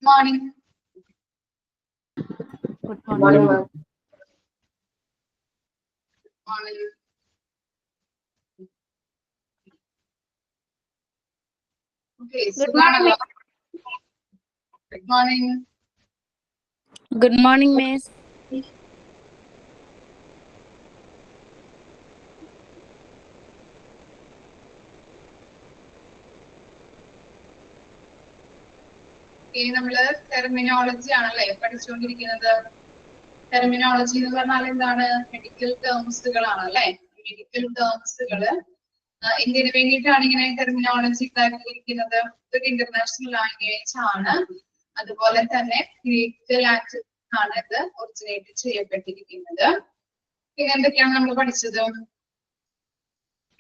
morning. Good morning, ma'am. Morning. Okay, Good morning, Suganala. Good morning. Good morning, miss. നമ്മള് terminology ആണല്ലേ പഠിച്ചുകൊണ്ടിരിക്കുന്നത്. Terminology എന്ന് പറഞ്ഞാൽ എന്താണ്? മെഡിക്കൽ ടേംസുകളാണല്ലേ. മെഡിക്കൽ ടേംസുകള് എന്തിനു വേണ്ടിയിട്ടാണ് ഇങ്ങനെ ടെർമിനോളജി ഉണ്ടാക്കിയിരിക്കുന്നത്? ഇതൊരു ഇന്റർനാഷണൽ ലാംഗ്വേജ് ആണ്. അതുപോലെ തന്നെ ഗ്രീക്ക് ലാംഗ്വേജ് ആണ് ഇത് ഒറിജിനേറ്റ് ചെയ്യപ്പെട്ടിരിക്കുന്നത്. പിന്നെ എന്തൊക്കെയാണ് നമ്മൾ പഠിച്ചത്?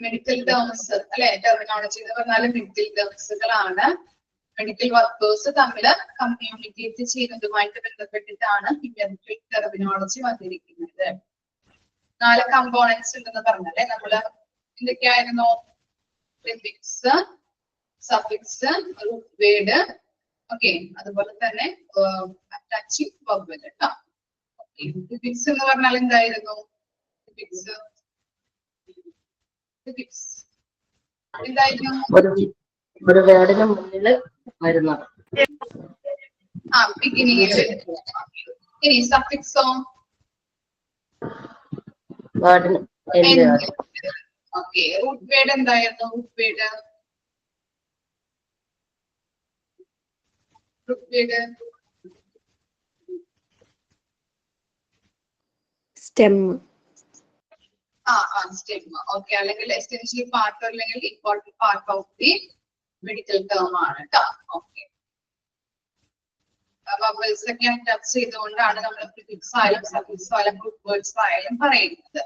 മെഡിക്കൽ ടേംസ് അല്ലെ. ടെർമിനോളജി എന്ന് പറഞ്ഞാൽ മെഡിക്കൽ ടേംസുകളാണ്. മെഡിക്കൽ വർക്കേഴ്സ് തമ്മിൽ കമ്മ്യൂണിക്കേറ്റ് ചെയ്യുന്നതുമായിട്ട് ബന്ധപ്പെട്ടിട്ടാണ് മെഡിക്കൽ ടെർമിനോളജി വന്നിരിക്കുന്നത്. 4 കമ്പോണൻസ് ഉണ്ടെന്ന് പറഞ്ഞല്ലേ നമ്മള്. എന്തൊക്കെയായിരുന്നു? Prefix, suffix, root word, okay, അതുപോലെ തന്നെ അറ്റാച്ചിങ് വെർബ് കേട്ടോ. പ്രിഫിക്സ് എന്ന് പറഞ്ഞാൽ എന്തായിരുന്നു? പ്രിഫിക്സ് എന്തായിരുന്നു? ഒരു വേർഡിന് മുന്നിൽ വരുന്നത്. ബിഗിനിങ്. ഇനി സഫിക്സോ? വേർഡിന് ഓക്കെ. റൂട്ട് വേർഡ് എന്തായിരുന്നു? Root word stem. Stem. Okay. അല്ലെങ്കിൽ എസെൻഷ്യൽ പാർട്ട് അല്ലെങ്കിൽ important part of the medical term ആണ് കേട്ടോ. ഓക്കെ. വവൽസ് ഒക്കെ ടച്ച് ചെയ്തുകൊണ്ടാണ് നമ്മൾ പ്രിഫിക്സ് ആയാലും സഫിക്സ് ആയാലും റൂട്ട് വേർഡ്സ് ആയാലും പറയുന്നത്.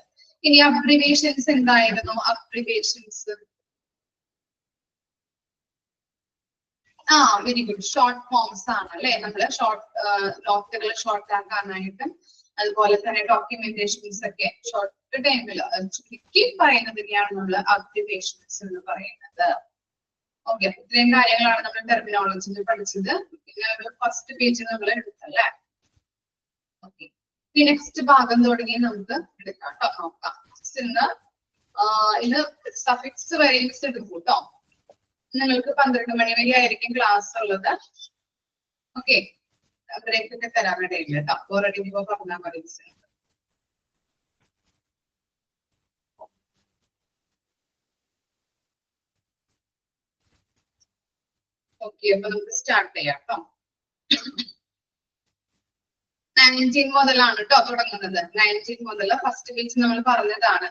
ഇനി അബ്രിവേഷൻസ് എന്തായിരുന്നു? Abbreviations very good. Short forms ആണ് അല്ലെ. നമ്മള് നോട്ടുകൾ ഷോർട്ട് ആക്കാനായിട്ടും അതുപോലെ തന്നെ ഡോക്യുമെന്റേഷൻസ് ഒക്കെ ഷോർട്ട് ടൈമിൽ ചുരുക്കി പറയുന്നതിനെയാണ് നമ്മൾ അബ്രിവേഷൻസ് എന്ന് പറയുന്നത്. ഓക്കെ. ഇത്രയും കാര്യങ്ങളാണ് നമ്മൾ ടെർമിനോളജിയിൽ പഠിച്ചത്. പിന്നെ ഫസ്റ്റ് പേജ് നമ്മൾ എടുത്തല്ലേ. ഓക്കെ. നെക്സ്റ്റ് ഭാഗം തുടങ്ങി നമുക്ക് എടുക്കാം കേട്ടോ. നോക്കാം. ഇന്ന് സഫിക്സ് വരെ എടുക്കും കേട്ടോ. നിങ്ങൾക്ക് 12 മണി വരെ ആയിരിക്കും ക്ലാസ് ഉള്ളത്. ഓക്കെ. ബ്രേക്ക് ഒക്കെ തരാൻ വേണ്ടിയില്ല കേട്ടോ. ഓൾറെഡി ഇപ്പൊ പറഞ്ഞാൽ മതി. ഓക്കെ. അപ്പൊ നമുക്ക് സ്റ്റാർട്ട് ചെയ്യാം കേട്ടോ. 19 മുതലാണ് കേട്ടോ തുടങ്ങുന്നത്. 19 മുതൽ ഫസ്റ്റ് പേജ് നമ്മൾ പറഞ്ഞതാണ്.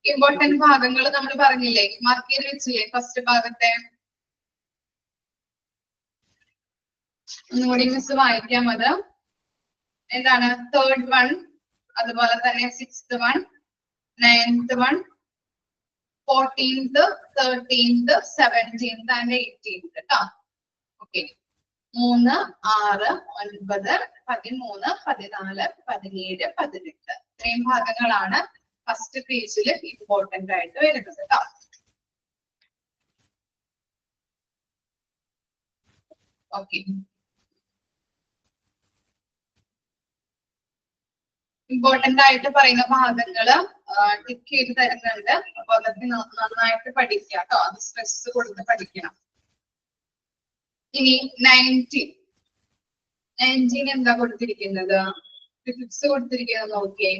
ഇമ്പോർട്ടന്റ് ഭാഗങ്ങൾ നമ്മൾ പറഞ്ഞില്ലേ? മാർക്ക് ചെയ്ത് വെച്ചില്ലേ ഫസ്റ്റ് ഭാഗത്തെ? ഒന്നുകൂടി മിസ് വായിക്കാം. അത് എന്താണ്? 3rd വൺ, അതുപോലെ തന്നെ 6th one, 9th one, 14th, 13th, 17th and 18th കേട്ടോ. ഓക്കെ. 3, 6, 9, 13, 14, 17, 18 ഇത്രയും ഭാഗങ്ങളാണ് ഫസ്റ്റ് പേജിൽ ഇമ്പോർട്ടന്റ് ആയിട്ട് വരുന്നത് കേട്ടോ. ഓക്കെ. ഇമ്പോർട്ടന്റ് ആയിട്ട് പറയുന്ന ഭാഗങ്ങള് ടിക്ക് ചെയ്ത് തരുന്നുണ്ട്. അപ്പൊ അതൊക്കെ നന്നായിട്ട് പഠിക്കുക കേട്ടോ. അത് സ്ട്രെസ് കൊടുത്ത് പഠിക്കണം. ഇനി 19 എന്താ കൊടുത്തിരിക്കുന്നത്? ഫിസിക്സ് കൊടുത്തിരിക്കുന്നത് നോക്കിയേ.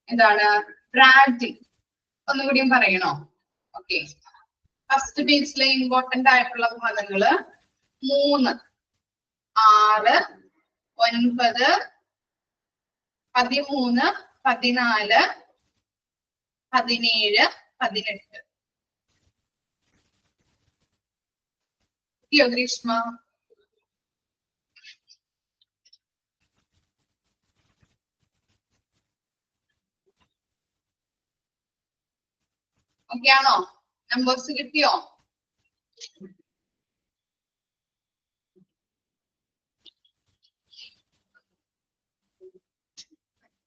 എന്താണ്? ബ്രാഡിങ്. ഒന്നുകൂടിയും പറയണോ? ഓക്കെ. ഫസ്റ്റ് പേജിലെ ഇമ്പോർട്ടന്റ് ആയിട്ടുള്ള ഭാഗങ്ങള് 3, 6, 9, 13, 14, 17, 18. ഗ്രീഷ്മ? ഓക്കെ ആണോ? നമ്പേഴ്സ് കിട്ടിയോ?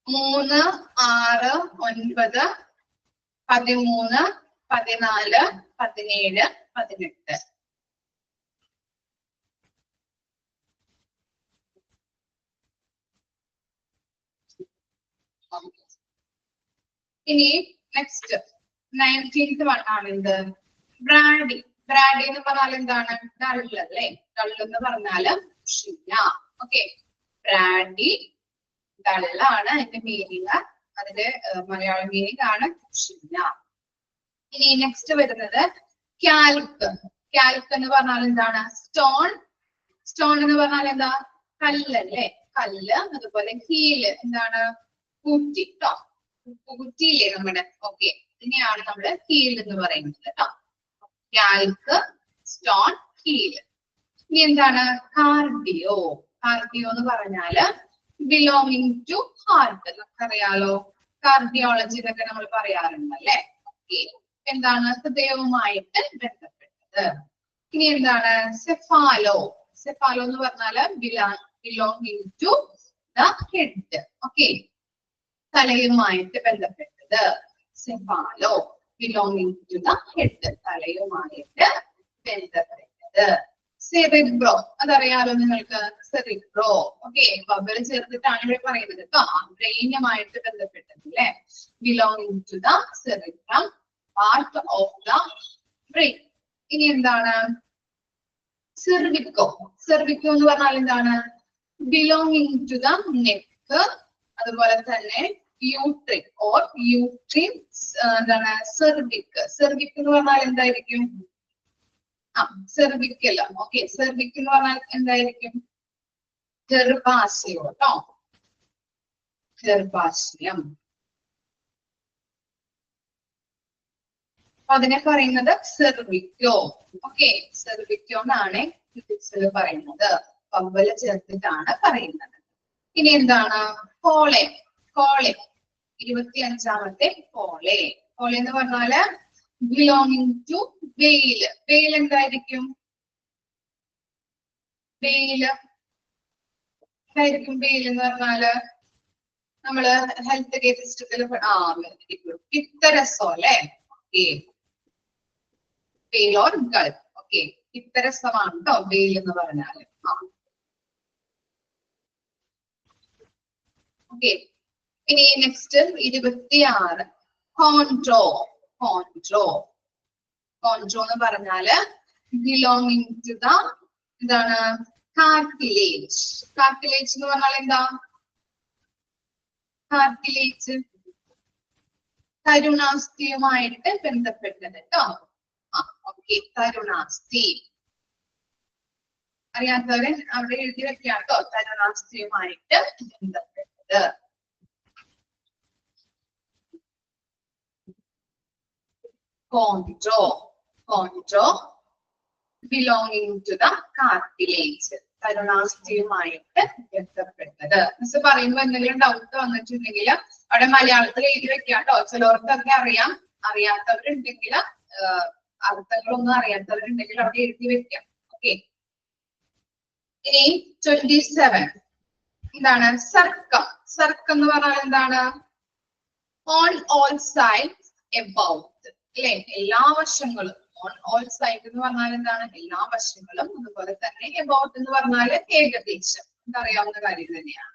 മൂന്ന്, 6, 9, 13, 14, 17, 18. ഇനി നെക്സ്റ്റ് 19th വൺ ആണ് എന്ത്? ബ്രാഡി. ബ്രാഡി എന്ന് പറഞ്ഞാൽ എന്താണ്? ഡള്ള് അല്ലേ? ഡള്ള് എന്ന് പറഞ്ഞാല് ക്ഷീണ. ഓക്കെ, ബ്രാഡി ഡള്ളാണ് അതിന്റെ മീനിങ്. അതിന്റെ മലയാളം മീനിങ് ആണ് ക്ഷീണ. ഇനി നെക്സ്റ്റ് വരുന്നത് കാൽക്ക്. കാൽക്ക് എന്ന് പറഞ്ഞാൽ എന്താണ്? സ്റ്റോൺ. സ്റ്റോൺ എന്ന് പറഞ്ഞാൽ എന്താ? കല്ലല്ലേ? കല്ല്. അതുപോലെ ഹീല് എന്താണ്? കുറ്റി കേട്ടോ. കുറ്റിയില്ലേ നമ്മുടെ? ഓക്കെ, ഇതിനെയാണ് നമ്മള് ഹീൽ എന്ന് പറയുന്നത് കേട്ടോ. Calc, stone, heal. ഇനി എന്താണ്? കാർഡിയോ. കാർഡിയോ എന്ന് പറഞ്ഞാല് ബിലോങ്ങിങ് ടു ഹാർട്ട്. നമുക്കറിയാലോ, കാർഡിയോളജി എന്നൊക്കെ നമ്മൾ പറയാറുണ്ട് അല്ലെ? ഓക്കെ, എന്താണ്? ഹൃദയവുമായിട്ട് ബന്ധപ്പെട്ടത്. ഇനി എന്താണ്? സെഫാലോ. സെഫാലോ എന്ന് പറഞ്ഞാല് belonging to the head. Okay, തലയുമായിട്ട് ബന്ധപ്പെട്ടത്. Cephalo belonging to the head, തലയുമായിട്ട് ബന്ധപ്പെട്ടത്. സെറിബ്രോ, അതറിയാലോ നിങ്ങൾക്ക്? സെറിബ്രോ. ഓക്കെ, ബബിൾ ചേർത്തിട്ടാണ് ഇവിടെ പറയുന്നത് കേട്ടോ. ബ്രെയിനുമായിട്ട് ബന്ധപ്പെട്ടത് അല്ലെ? Belonging to the cerebrum, part of the brain. ഇനി എന്താണ്? സെർവിക്കോ. സെർവിക്കോ എന്ന് പറഞ്ഞാൽ എന്താണ്? Belonging to the neck. അതുപോലെ തന്നെ യൂട്രിൻ ഓർ യൂട്രിൻ എന്താണ്? സെർവിക്. സെർവിക് എന്ന് പറഞ്ഞാൽ എന്തായിരിക്കും? സെർവിക്കല്ല. ഓക്കെ, സെർവിക് എന്ന് പറഞ്ഞാൽ എന്തായിരിക്കും? ഗർഭാശയം കേട്ടോ. ഗർഭാശയം. അപ്പൊ അതിനെ പറയുന്നത് സെർവിക്കോ. ഓക്കെ, സെർവിക്കോ എന്നാണ് ഫിസിക്സിൽ പറയുന്നത്. പമ്പല് ചേർത്തിട്ടാണ് പറയുന്നത്. ഇനി എന്താണ്? കോളെ. കോളെ 25ാമത്തെ കോളെ. കോളെ എന്ന് പറഞ്ഞാല് ബിലോങ്ങിങ് ടു വെയില്. വെയിൽ എന്തായിരിക്കും? വെയില് എന്തായിരിക്കും? വെയിൽ എന്ന് പറഞ്ഞാല് നമ്മള് ഹെൽത്ത് കെയർ സിസ്റ്റത്തിൽ പിത്തരസം അല്ലെ? ഓക്കെ, വെയിൽ ഓർ ഗൾ. ഓക്കെ, പിത്തരസമാണ് കേട്ടോ വെയിൽ എന്ന് പറഞ്ഞാല്. ഓക്കെ, ഇനി നെക്സ്റ്റ് 26 കോൺട്രോ. കോൺട്രോ. കോൺട്രോ എന്ന് പറഞ്ഞാല് ബിലോങ്ങിങ് ടു ദ എന്താണ്? കാർട്ടിലേജ്. കാർട്ടിലേജ് എന്ന് പറഞ്ഞാൽ എന്താ? കാർട്ടിലേജ് തരുണാസ്ഥിയുമായിട്ട് ബന്ധപ്പെട്ടത് കേട്ടോ. ഓക്കെ, തരുണാസ്ഥി. അറിയാത്തവരെ അവിടെ എഴുതി വെക്കാം കേട്ടോ. തരുണാസ്ഥിയുമായിട്ട് ബന്ധപ്പെട്ടത്. കോൺട്രോ. കോൺട്രോ ബിലോങ്ങിങ് ടു ദ കാർട്ടിലേജ്, തരുണാസ്ഥിയുമായിട്ട് ബന്ധപ്പെട്ടത്. മിസ് പറയുമ്പോൾ എന്തെങ്കിലും ഡൗട്ട് വന്നിട്ടുണ്ടെങ്കിൽ അവിടെ മലയാളത്തിൽ എഴുതി വെക്കാം കേട്ടോ. ചിലവർക്കൊക്കെ അറിയാം, അറിയാത്തവരുണ്ടെങ്കിൽ അർത്ഥങ്ങളൊന്നും അറിയാത്തവരുണ്ടെങ്കിൽ അവിടെ എഴുതി വെക്കാം. ഓക്കെ, ഇനി 27 എന്താണ്? സർക്കം. സർക്കം എന്ന് പറഞ്ഞാൽ എന്താണ്? ഓൺ ഓൾ സൈഡ്സ് എബൌട്ട് അല്ലെ? എല്ലാ വശങ്ങളും. ഓൺ ഓൾ സൈഡ് എന്ന് പറഞ്ഞാൽ എന്താണ്? എല്ലാ വശങ്ങളും. അതുപോലെ തന്നെ എബൌട്ട് എന്ന് പറഞ്ഞാല് ഏകദേശം. അറിയാവുന്ന കാര്യം തന്നെയാണ്.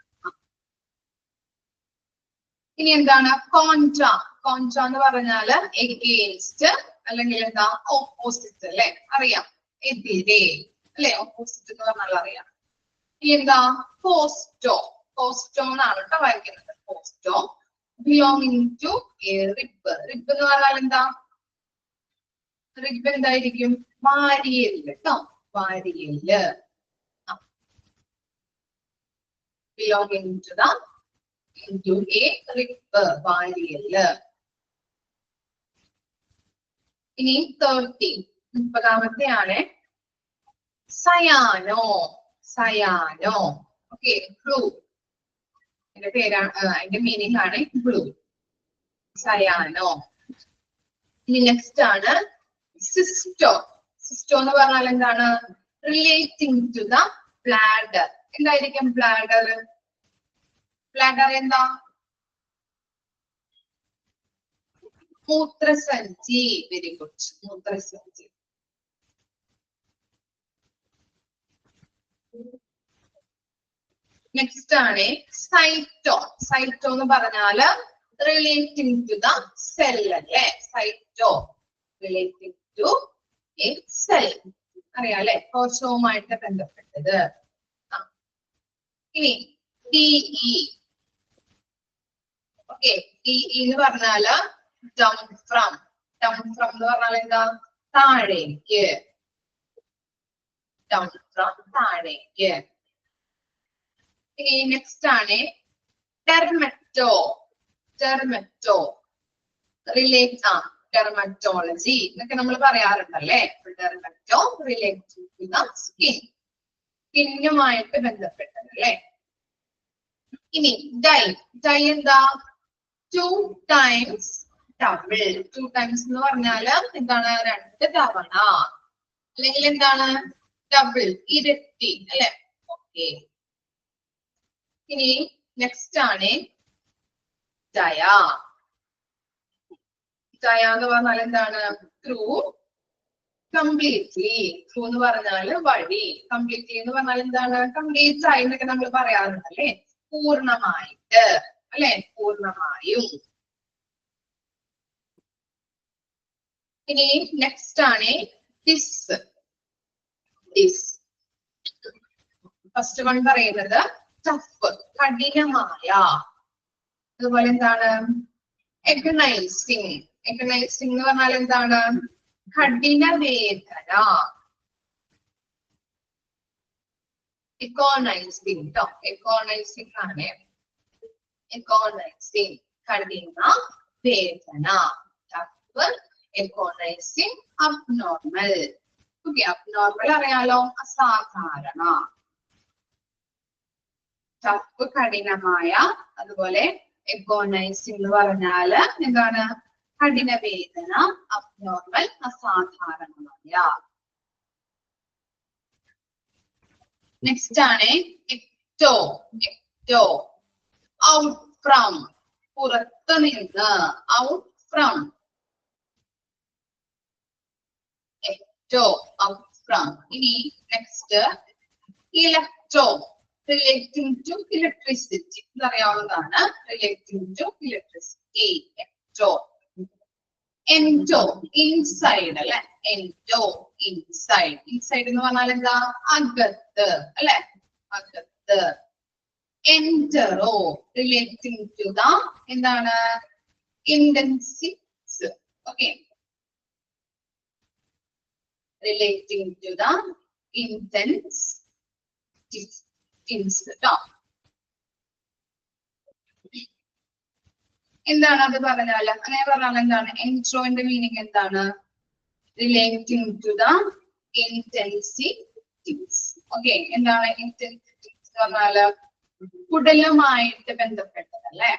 ഇനി എന്താണ്? കോൺട്ര. കോൺട്ര എന്ന് പറഞ്ഞാല് എഗെയിൻസ്റ്റ് അല്ലെങ്കിൽ എന്താ? ഓപ്പോസിറ്റ് അല്ലെ? അറിയാം, എതിരെ അല്ലെ? ഓപ്പോസിറ്റ് എന്ന് പറഞ്ഞാൽ അറിയാം. ഇനി എന്താ? പോസ്റ്റോ. പോസ്റ്റോ എന്നാണ് കേട്ടോ വായിക്കുന്നത്. പോസ്റ്റോ belonging to a rib. Rib എന്ന് പറഞ്ഞാൽ എന്താ? റിബ് എന്തായിരിക്കും? വാരിയല് കേട്ടോ. വാരിയല്. Belonging to the into a rib, വാരിയല്. ഇനി 30 ആണ് സയാനോ. സയാനോ. Okay, blue. അതിന്റെ പേരാണ്, അതിന്റെ മീനിങ് ആണ് ബ്ലൂ. സയാനോ. ഇനി നെക്സ്റ്റ് ആണ് സിസ്റ്റോ. സിസ്റ്റോ എന്ന് പറഞ്ഞാൽ എന്താണ്? Relating to the bladder. എന്തായിരിക്കും ബ്ലാഡർ? ബ്ലാഡർ എന്താ? മൂത്രസഞ്ചി. വെരി ഗുഡ്, മൂത്രസഞ്ചി. നെക്സ്റ്റ് ആണ് സൈറ്റോ. സൈറ്റോ എന്ന് പറഞ്ഞാല് റിലേറ്റിംഗ് ടു ദ സെൽ അല്ലേ, cyto relating to a cell അറിയാം അല്ലെ, കോശവുമായിട്ട് ബന്ധപ്പെട്ടത്. ഇനി DE, ഓക്കെ, DE എന്ന് പറഞ്ഞാല് ഡൗൺ ഫ്രം. ഡൗൺ ഫ്രം എന്ന് പറഞ്ഞാൽ എന്താ, താഴേക്ക്. ഡൗൺ ഫ്രം താഴേക്ക്. ഇനി നെക്സ്റ്റ് ആണ് ഡെർമറ്റോ. ഡെർമറ്റോ റിലേറ്റ് ഡെർമറ്റോളജി എന്നൊക്കെ നമ്മൾ പറയാറുണ്ടല്ലേ. Dermato related to the skin, സ്കിന്നുമായിട്ട് ബന്ധപ്പെട്ടത് അല്ലേ. ഇനി ഡൈ. ഡൈ എന്താ, 2 times ഡബിൾ. 2 times എന്ന് പറഞ്ഞാല് എന്താണ്, 2 തവണ, അല്ലെങ്കിൽ എന്താണ് ഡബിൾ, ഇരട്ടി അല്ലെ. ഓക്കെ. ഇനി നെക്സ്റ്റ് ആണ് ഡയ. ഡയ എന്ന് പറഞ്ഞാൽ എന്താണ്, ത്രൂ കംപ്ലീറ്റ്ലി. ത്രൂ എന്ന് പറഞ്ഞാല് വഴി, കംപ്ലീറ്റ്ലി എന്ന് പറഞ്ഞാൽ എന്താണ്, കംപ്ലീറ്റ് ആയി എന്നൊക്കെ നമ്മൾ പറയാറുണ്ടല്ലേ, പൂർണ്ണമായിട്ട് അല്ലെ, പൂർണ്ണമായും. ഇനി നെക്സ്റ്റ് ആണ് ഡിസ്. ഡിസ് ഫസ്റ്റ് വൺ പറയുന്നത് ടഫ്, കഠിനമായ. അതുപോലെ എന്താണ് എഗനൈസിങ്. എഗനൈസിങ് എന്ന് പറഞ്ഞാൽ എന്താണ്, കഠിന വേദന. എക്കോണൈസിങ് ട്ടോ, എക്കോണൈസിങ് ആണ്. എക്കോണൈസിങ് കഠിന വേദന. Tough, agonizing, abnormal. Okay, abnormal അറിയാലോ, അസാധാരണ. ടഫ് കഠിനമായ, അതുപോലെ എക്കോണൈസിങ് എന്ന് പറഞ്ഞാല് എന്താണ്, കഠിന വേദന, അബ്നോർമൽ അസാധാരണമായ. നെക്സ്റ്റ് ആണ് എക്ടോ. എക്ടോ ഔട്ട് ഫ്രം, പുറത്ത് നിന്ന്, out from. Ecto out from. ഇനി next electro, relating to electricity. ഇതറിയാവുന്നതാണ്, relating to electricity. Ecto. Endo inside അല്ലെ, എൻഡോ ഇൻസൈഡ്. ഇൻസൈഡ് എന്ന് പറഞ്ഞാൽ എന്താ, അകത്ത് അല്ലെ, അകത്ത്. എൻഡറോ റിലേറ്റിംഗ് ടു ദ എന്താണ്, ഇന്റൻസിക്സ്. ഓക്കെ, റിലേറ്റിംഗ് ടു ദ ഇന്റൻസ് ട്ടോ. എന്താണ് അത് പറഞ്ഞാൽ, അങ്ങനെ പറഞ്ഞാൽ എന്താണ്, എൻട്രോന്റെ മീനിങ് എന്താണ്, relating to the intensities. Okay, എന്താണ് ഇന്റൻസിറ്റീസ് എന്ന് പറഞ്ഞാല് കുടലുമായിട്ട് ബന്ധപ്പെട്ടത് അല്ലെ.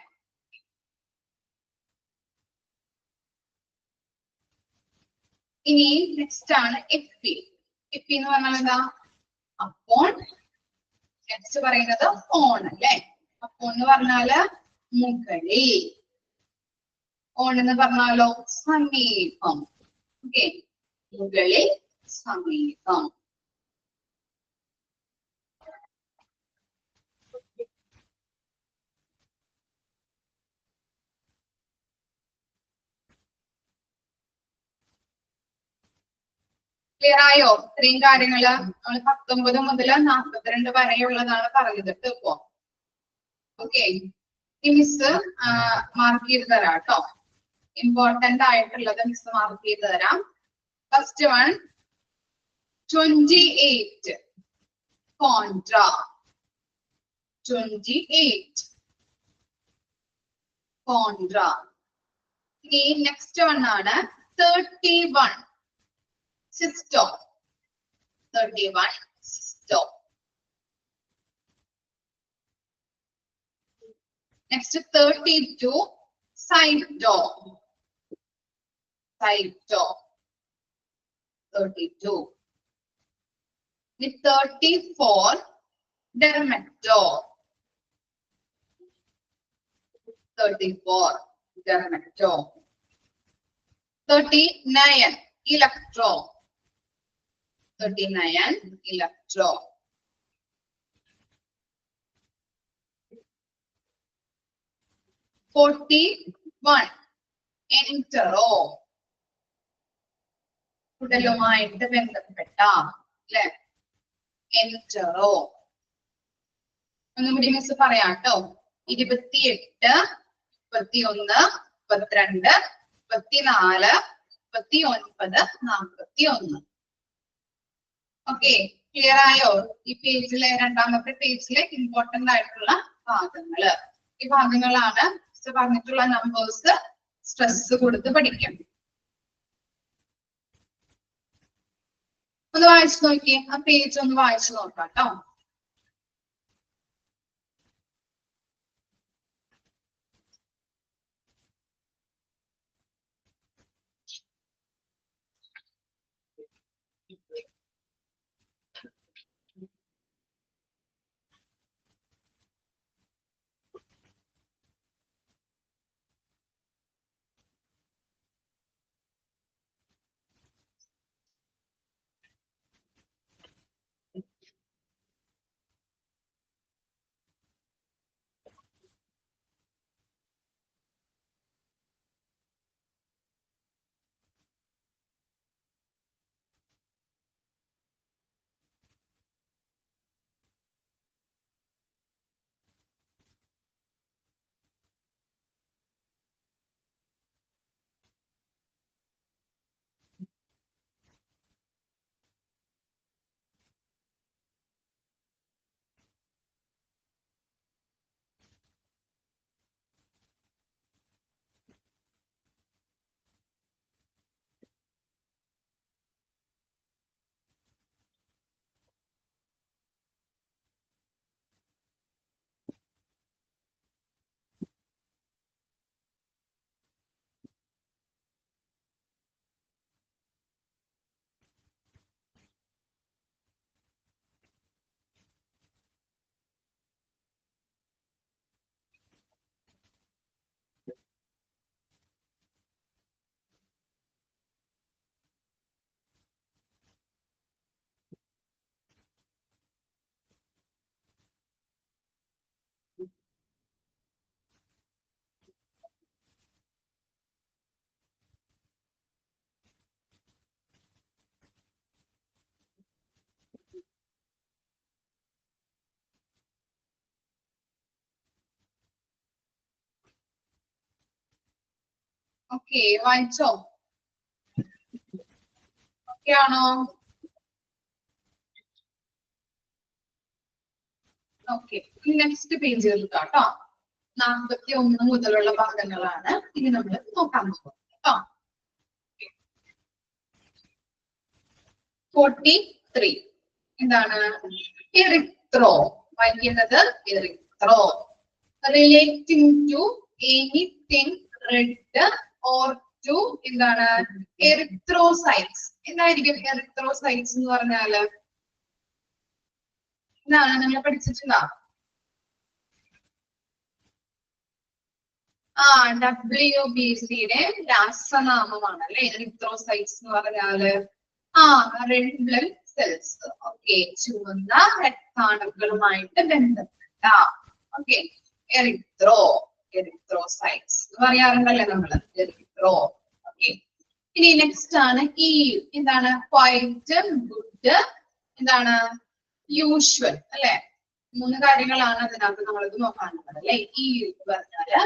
ഇനി നെക്സ്റ്റ് ആണ് എപ്പി. എപ്പി എന്ന് പറഞ്ഞാൽ എന്താ, അപ്പോൺ. നെക്സ്റ്റ് പറയുന്നത് ഓൺ അല്ലെ. അപ്പോൺ എന്ന് പറഞ്ഞാല് മുകളിൽ. ഓൺ എന്ന് പറഞ്ഞാലോ സമീപം. ഓക്കെ, മുകളിൽ, സമീപം. ക്ലിയർ ആയോ? ഇത്രയും കാര്യങ്ങള് നമ്മൾ 19 മുതൽ 42 വരെയുള്ളതാണ് പറഞ്ഞത് ഇപ്പൊ. ഓക്കെ, ഈ മിസ് മാർക്ക് ചെയ്ത് തരാം കേട്ടോ. ഇമ്പോർട്ടന്റ് ആയിട്ടുള്ളത് മിസ് മാർക്ക് ചെയ്ത് തരാം. First one 28 contra. 28 കോൺട്രാ. ഇനി നെക്സ്റ്റ് വൺ ആണ് 31 cysto. 31 cysto. Next 32 cyto. Cyto 32. 34 dermato. 34 dermato. 39 electro. 39 electro. 41 entero, കുടലുമായിട്ട് ബന്ധപ്പെട്ട അല്ലെ, എന്ററോ. ഒന്നും കൂടി മിസ് പറയാം കേട്ടോ. 28, 31, 32, 34, 39, 41. ഓക്കെ, ക്ലിയർ ആയോ? ഈ പേജിലെ രണ്ടാമത്തെ പേജിലെ ഇമ്പോർട്ടന്റ് ആയിട്ടുള്ള ഭാഗങ്ങള്. ഈ ഭാഗങ്ങളാണ് പറഞ്ഞിട്ടുള്ള നമ്പേഴ്സ് സ്ട്രെസ് കൊടുത്ത് പഠിക്കാം. ഒന്ന് വായിച്ചു നോക്കിയേ, ആ പേജ് ഒന്ന് വായിച്ചു നോക്കാം കേട്ടോ. ഓക്കെ, വായിച്ചോ? ഓക്കെ ആണോ? ഓക്കെ, നെക്സ്റ്റ് പേജുകൾ കേട്ടോ. 41 മുതലുള്ള ഭാഗങ്ങളാണ് ഇനി നമ്മൾ നോക്കാൻ പോകുന്നത് കേട്ടോ. 43 എന്താണ്? എറിത്രോ. വായിക്കുന്നത് erythro. Relating to anything red or to എന്താണ്? എറിത്രോസൈറ്റ്സ്. എന്തായിരിക്കും എറിത്രോസൈറ്റ്സ് എന്ന് പറഞ്ഞാല്? എന്താണ് നമ്മൾ പഠിച്ചിട്ടുണ്ടോ? WBCയുടെ രാസനാമമാണ് അല്ലെ എറിത്രോസൈറ്റ്സ് എന്ന് പറഞ്ഞാല്. Red blood cells. ഓക്കെ, ചുവന്ന രക്താണുക്കളുമായിട്ട് ബന്ധപ്പെട്ട. ഓക്കെ, എറിത്രോസൈറ്റ്സ് എന്ന് പറയാറുണ്ടല്ലേ നമ്മള്, എറിത്രോ. ഓക്കെ, ഇനി നെക്സ്റ്റ് ആണ് ഈ എന്താണ്? ക്വൈറ്റ്, ഗുഡ്, എന്താണ്? യൂഷ്വൽ അല്ലെ. 3 കാര്യങ്ങളാണ് അതിനകത്ത് നമ്മളിത് നോക്കാനുള്ളത് അല്ലെ. ഈ പറഞ്ഞാല്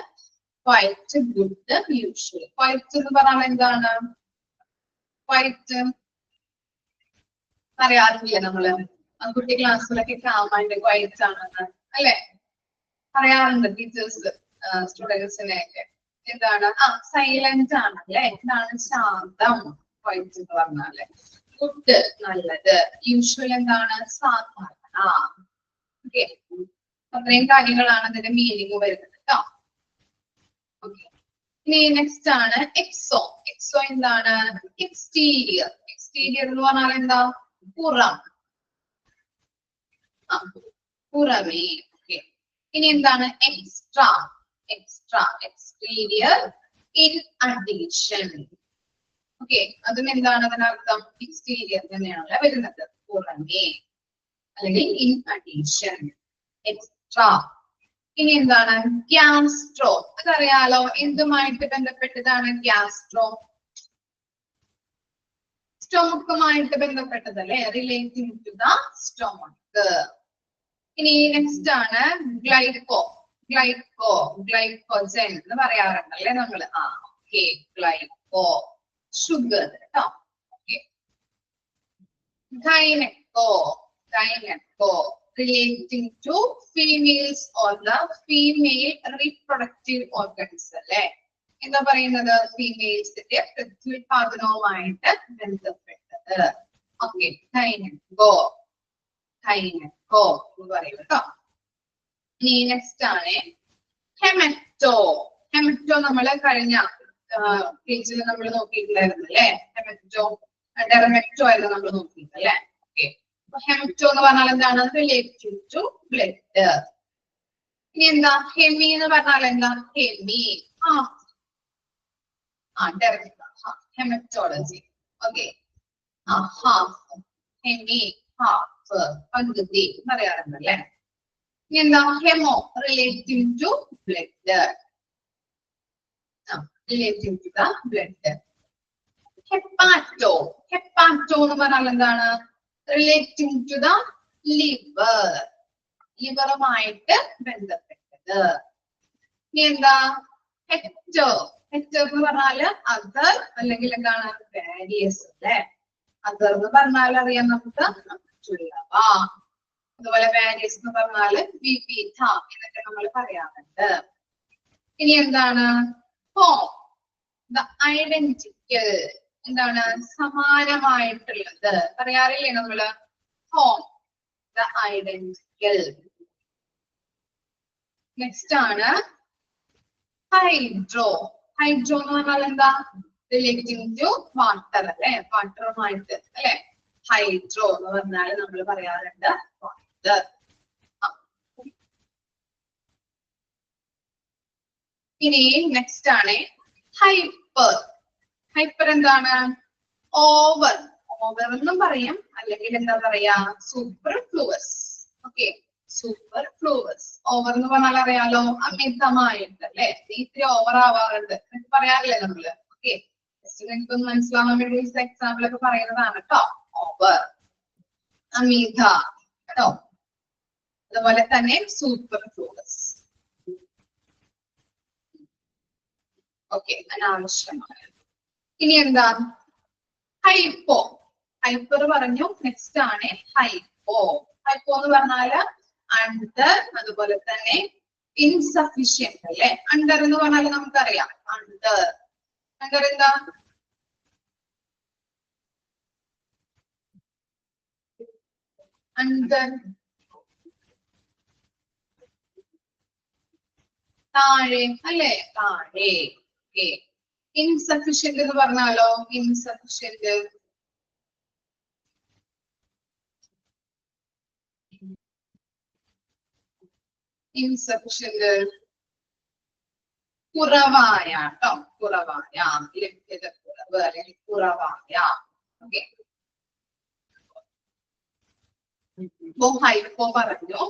ക്വൈറ്റ്, ഗുഡ്, യൂഷ്വൽ. ക്വൈറ്റ് എന്ന് പറഞ്ഞാൽ എന്താണ്? ക്വൈറ്റ് പറയാറില്ല നമ്മള് കുട്ടി ക്ലാസ്സിലൊക്കെ കാമായിട്ട് ക്വൈറ്റ് ആണെന്ന് അല്ലെ പറയാറുണ്ട് ടീച്ചേഴ്സ് സ്റ്റുഡൻസിനെ ഒക്കെ. എന്താണ്? സൈലന്റ് ആണല്ലേ. എന്താണ്? ശാന്തം. ക്വൈറ്റ് എന്ന് പറഞ്ഞാല്. ഗുഡ് നല്ലത്. യൂഷ്വൽ എന്താണ്? സാധാരണ. ഓക്കെ, അത്രയും കാര്യങ്ങളാണ് അതിന്റെ മീനിങ് വരുന്നത് കേട്ടോ. ഓക്കെ, ഇനി നെക്സ്റ്റ് ആണ് എക്സോ. എക്സോ എന്താണ്? എക്സ്റ്റീരിയർ. എക്സ്റ്റീരിയർ എന്ന് പറഞ്ഞാൽ എന്താ? പുറം. പുറമേ. ഓക്കെ, ഇനി എന്താണ്? Extra. Exterior in addition. Okay, അതും എന്താണ് അതിനർത്ഥം? എക്സ്റ്റീരിയർ തന്നെയാണ് വരുന്നത്, പുറമേ അല്ലെങ്കിൽ ഇൻ അഡീഷൻ, എക്സ്ട്രാ. ഇനി എന്താണ് ഗ്യാസ്ട്രോ? അതറിയാലോ, എന്തുമായിട്ട് ബന്ധപ്പെട്ടതാണ് ഗ്യാസ്ട്രോ? സ്റ്റൊമക്കുമായിട്ട് ബന്ധപ്പെട്ടതല്ലേ, റിലേറ്റിംഗ് ടു ദ സ്റ്റൊമക്ക്. ഇനി നെക്സ്റ്റ് ആണ് ഗ്ലൈക്കോജൻ എന്ന് പറയാറുണ്ടല്ലേ നമ്മള്. ഓക്കെ, ഗ്ലൈക്കോ ഷുഗർ കേട്ടോ. Okay, gynaeco relating to females or the female reproductive organs അല്ലെ. എന്താ പറയുന്നത്, ഫീമെയിൽസിന്റെ പ്രത്യുൽപാദനവുമായിട്ട് ബന്ധപ്പെട്ടത്. ഓക്കെ, ഗൈനക്കോ എന്ന് പറയും കേട്ടോ. ഇനി നെക്സ്റ്റ് ആണ് ഹെമറ്റോ. നമ്മള് കഴിഞ്ഞ പേജിൽ നമ്മൾ നോക്കിയിട്ടുണ്ടായിരുന്നു അല്ലെ. ഡെർമറ്റോ ആയിരുന്നു നമ്മൾ നോക്കിയിട്ട് അല്ലെ. ഓക്കെ, ഹെമറ്റോ എന്ന് പറഞ്ഞാൽ എന്താണ്, റിലേറ്റീവ് ടു ബ്ലഡ്. ഇനി എന്താ ഹെമി എന്ന് പറഞ്ഞാൽ എന്താ, ഹെമറ്റോളജി. ഓക്കെ, ഹെമി ഹാഫ് പകുതി പറയാറുണ്ടല്ലേ. ഇനി എന്താ haemo, relative to blood. Relative to the blood. Hepato എന്ന് പറഞ്ഞാൽ എന്താണ്, റിലേറ്റിംഗ് ടു ദ ലിവറുമായിട്ട് ബന്ധപ്പെട്ടത്. ഇനി എന്താ ഹെക്ടർ എന്ന് പറഞ്ഞാല് അതർ അല്ലെങ്കിൽ എന്താണ് വാരിയസ് അല്ലെ. അതർ എന്ന് പറഞ്ഞാൽ അറിയാം നമുക്ക് മറ്റുള്ളവ. അതുപോലെ വാരിയസ് എന്ന് പറഞ്ഞാല് വിവിധ എന്നൊക്കെ നമ്മൾ പറയാറുണ്ട്. ഇനി എന്താണ് ഹോം, ദ ഐഡന്റിക്കൽ, എന്താണ് സമാനമായിട്ടുള്ളത് പറയാറില്ലേ നമ്മള്. Home, the identical. നെക്സ്റ്റ് ആണ് ഹൈഡ്രോ എന്ന് പറഞ്ഞാൽ എന്താ, റിലേറ്റിംഗ് ടു വാട്ടർ അല്ലെ, വാട്ടറുമായിട്ട് അല്ലെ. ഹൈഡ്രോ എന്ന് പറഞ്ഞാൽ നമ്മൾ പറയാറുണ്ട് വാട്ടർ. ഇനി നെക്സ്റ്റ് ആണ് ഹൈപ്പർ എന്താണ്, ഓവർ എന്നും പറയും, അല്ലെങ്കിൽ എന്താ പറയാ സൂപ്പർഫ്ലൂവസ്. ഓക്കെ, സൂപ്പർഫ്ലൂവസ്. ഓവർ എന്ന് പറഞ്ഞാൽ അറിയാലോ, അമിതമായിട്ട് അല്ലെ. ഇത്തിരി ഓവർ ആവാറുണ്ട് പറയാറില്ലേ നമ്മള്. ഓക്കെ, നിങ്ങൾക്കൊന്ന് മനസ്സിലാവാൻ വേണ്ടി എക്സാമ്പിൾ ഒക്കെ പറയുന്നതാണ് കേട്ടോ. ഓവർ, അമിത കേട്ടോ. അതുപോലെ തന്നെ സൂപ്പർഫ്ലൂവസ്. ഓക്കെ, അനാവശ്യമായ. ഇനി എന്താ ഹൈപ്പർ പറഞ്ഞു. നെക്സ്റ്റ് ആണ് ഹൈപ്പോ എന്ന് പറഞ്ഞാല് അണ്ടർ, അതുപോലെ തന്നെ ഇൻസഫിഷ്യന്റ് അല്ലെ. അണ്ടർ എന്ന് പറഞ്ഞാൽ നമുക്കറിയാം, അണ്ടർ എന്താ അണ്ടർ, താഴെ അല്ലെ, താഴെ. ഓക്കെ, ഇൻസഫിഷ്യന്റ് എന്ന് പറഞ്ഞാലോ, ഇൻസഫിഷ്യന്റ് കുറവായ കേട്ടോ, കുറവായ, ലഭ്യതക്കുറവ് അല്ലെങ്കിൽ കുറവായ. ഓക്കെ, ഹൈപ്പോ പറഞ്ഞു,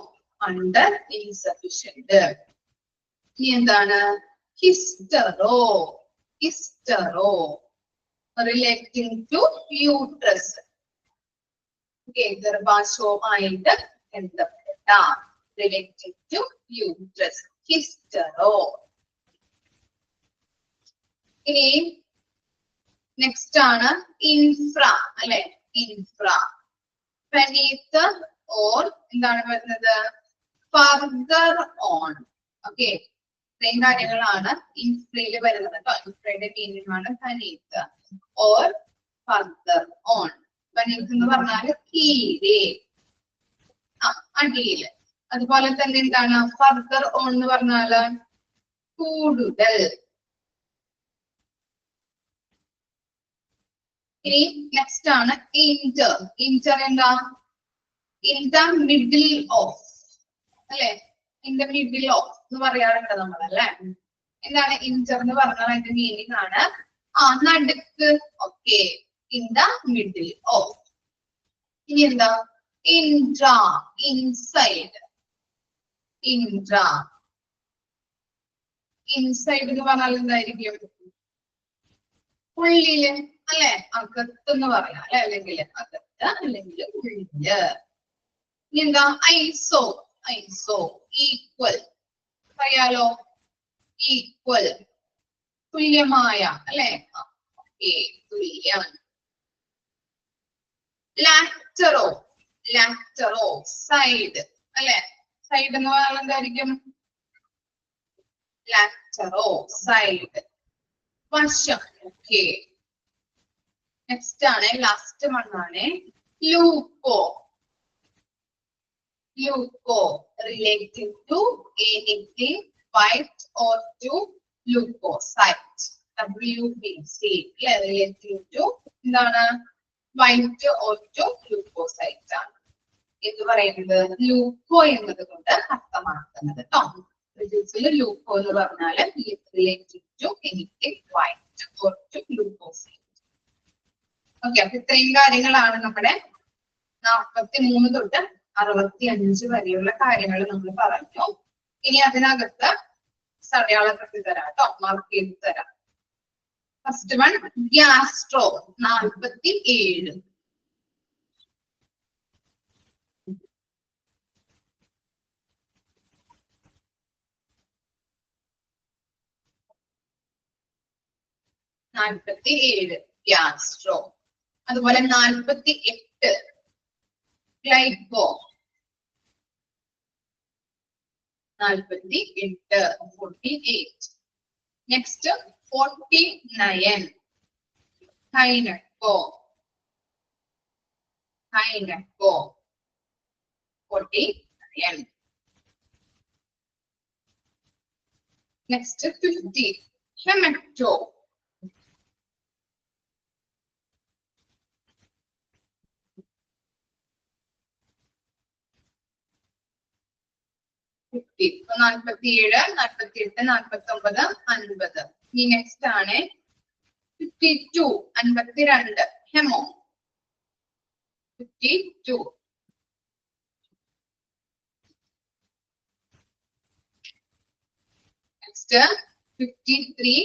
അണ്ടർ, ഇൻസഫിഷ്യന്റ്. ഇനി എന്താണ് ഹിസ്റ്ററോ റിലേറ്റിംഗ് ടു യൂട്രസ്. ഗർഭാശയവുമായിട്ട് ബന്ധപ്പെട്ട, റിലേറ്റിംഗ് ടു യൂട്രസ്, ഹിസ്റ്ററോ. ഇനി നെക്സ്റ്റ് ആണ് ഇൻഫ്ര അല്ലെ. ഇൻഫ്ര beneath or എന്താണ് വരുന്നത്, ഫർദർ ഓൺ. ഓക്കെ, ഇത്രയും കാര്യങ്ങളാണ് ഇൻഫ്രയിൽ വരുന്നത് കേട്ടോ. ഇൻഫ്രയുടെ മീനിങ് ആണ് beneath or further on. beneath എന്ന് പറഞ്ഞാല് കീഴെ, അടിയില്. അതുപോലെ തന്നെ എന്താണ് ഫർദർ ഓൺ എന്ന് പറഞ്ഞാല് കൂടുതൽ. ഇനി നെക്സ്റ്റ് ആണ് ഇന്റർ എന്താ, ഇൻ ദ മിഡിൽ ഓഫ് അല്ലെ. ഇൻ ദ മിഡിൽ ഓഫ് എന്ന് പറയാറുണ്ട് നമ്മൾ അല്ലെ. എന്താണ് ഇന്റർ എന്ന് പറഞ്ഞാൽ അതിന്റെ മീനിങ് ആണ് നടുക്ക്. Okay, in the middle of. ഇനി എന്താ ഇൻട്രാ, ഇൻസൈഡ്. ഇൻട്രാ ഇൻസൈഡ് എന്ന് പറഞ്ഞാൽ എന്തായിരിക്കും? ഉള്ളില് അല്ലെ, അകത്ത് എന്ന് പറയാം അല്ലെ, അല്ലെങ്കിൽ അകത്ത് അല്ലെങ്കിൽ ഉള്ളില്. ഇനി എന്താ? ഐസോ. ഐസോ ഈക്വൽ പറയാലോ, ഈക്വൽ തുല്യമായ അല്ലെ, തുല്യം. ലാറ്ററോ. ലാറ്ററോ സൈഡ് അല്ലെ, സൈഡ് എന്ന് പറഞ്ഞാൽ എന്തായിരിക്കും? ലാറ്ററോ സൈഡ്, വശം. ഓക്കെ, നെക്സ്റ്റ് ആണ്, ലാസ്റ്റ് വണ്ണാണ് ലൂപ്പോ. ലൂപ്പോ relative to anything white or to leucocyte. WBC relative to എന്താണ്? വൈറ്റ് ഓർ ടു ലൂക്കോസൈറ്റ് ആണ് ഇത് പറയുന്നത് ലൂക്കോ എന്നത് കൊണ്ട് അർത്ഥമാക്കുന്നത് കേട്ടോ. ലൂക്കോ എന്ന് പറഞ്ഞാൽ relative to anything white or to leucocyte. Okay, അപ്പൊ ഇത്രയും കാര്യങ്ങളാണ് നമ്മുടെ 43 തൊട്ട് 65 വരെയുള്ള കാര്യങ്ങൾ നമ്മൾ പറഞ്ഞു. ഇനി അതിനകത്ത് അടയാളപ്പെടുത്തി തരാം കേട്ടോ, മാർക്ക് ചെയ്ത് തരാം. First one gastro 47. ഗ്യാസ്ട്രോ. അതുപോലെ 48 ഗ്ലൈക്കോ. 48. നെക്സ്റ്റ് 49 കൈനക്കോ. 49. Next 50 haemato. 47, 48, 49, 50. ഈ നെക്സ്റ്റ് ആണ് 52 52 ഹെമോ. 52. Next 53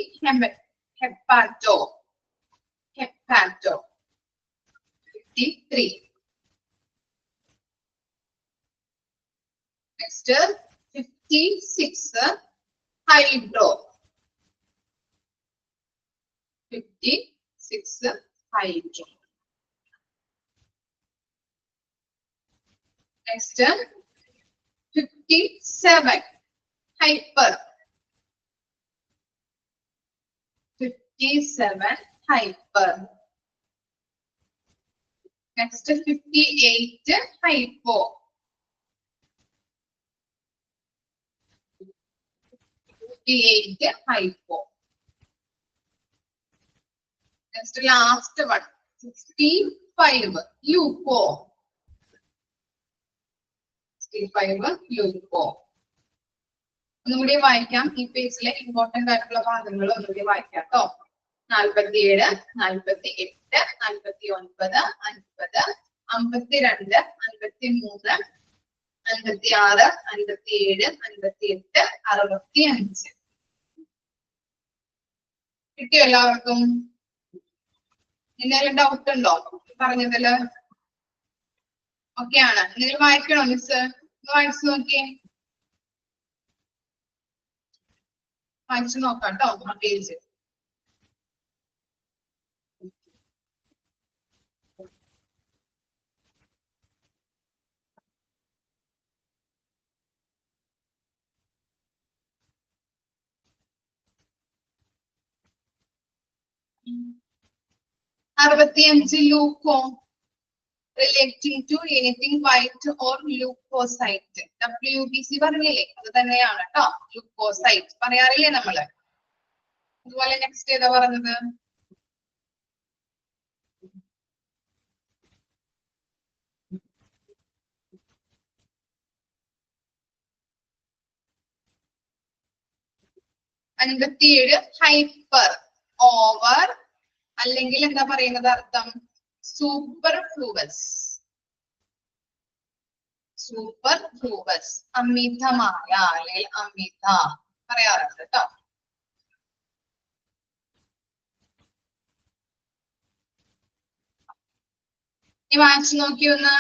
hepato. 53. Next 56 hydro. 56 hydro. Next 57 hyper. 57 hyper. Next 58 hypo. 58 hypo. Next last one 65 Luko. 65 Luko. ഒന്നുകൂടി വായിക്കാം, ഈ പേജിലെ ഇമ്പോർട്ടന്റ് ആയിട്ടുള്ള ഭാഗങ്ങൾ ഒന്നുകൂടി വായിക്കാം കേട്ടോ. 47, 48, 49, 50, 52, 53, 56, 57, 58, 65. കിട്ടിയോ എല്ലാവർക്കും? എന്തെങ്കിലും ഡൗട്ട് ഉണ്ടോ പറഞ്ഞതില്? ഓക്കെ ആണ്. എന്തെങ്കിലും വായിക്കണോ മിസ്? വായിച്ചു നോക്കിയേ, വായിച്ചു നോക്കാം കേട്ടോ ആ page. Leuco relating to anything white or leucocyte. WBC പറഞ്ഞില്ലേ, അത് തന്നെയാണ് കേട്ടോ, ലൂക്കോസൈറ്റ് പറയാറില്ലേ നമ്മള്. അതുപോലെ നെക്സ്റ്റ് ഏതാ പറഞ്ഞത്? ഹൈപ്പർ, ഓവർ, അല്ലെങ്കിൽ എന്താ പറയുന്നത് അർത്ഥം? സൂപ്പർഫ്ലൂവസ്. സൂപ്പർഫ്ലൂവസ് അമിതമായ അല്ലെങ്കിൽ അമിത പറയാറുണ്ട് കേട്ടോ. ഈ വായിച്ചു നോക്കി ഒന്ന്.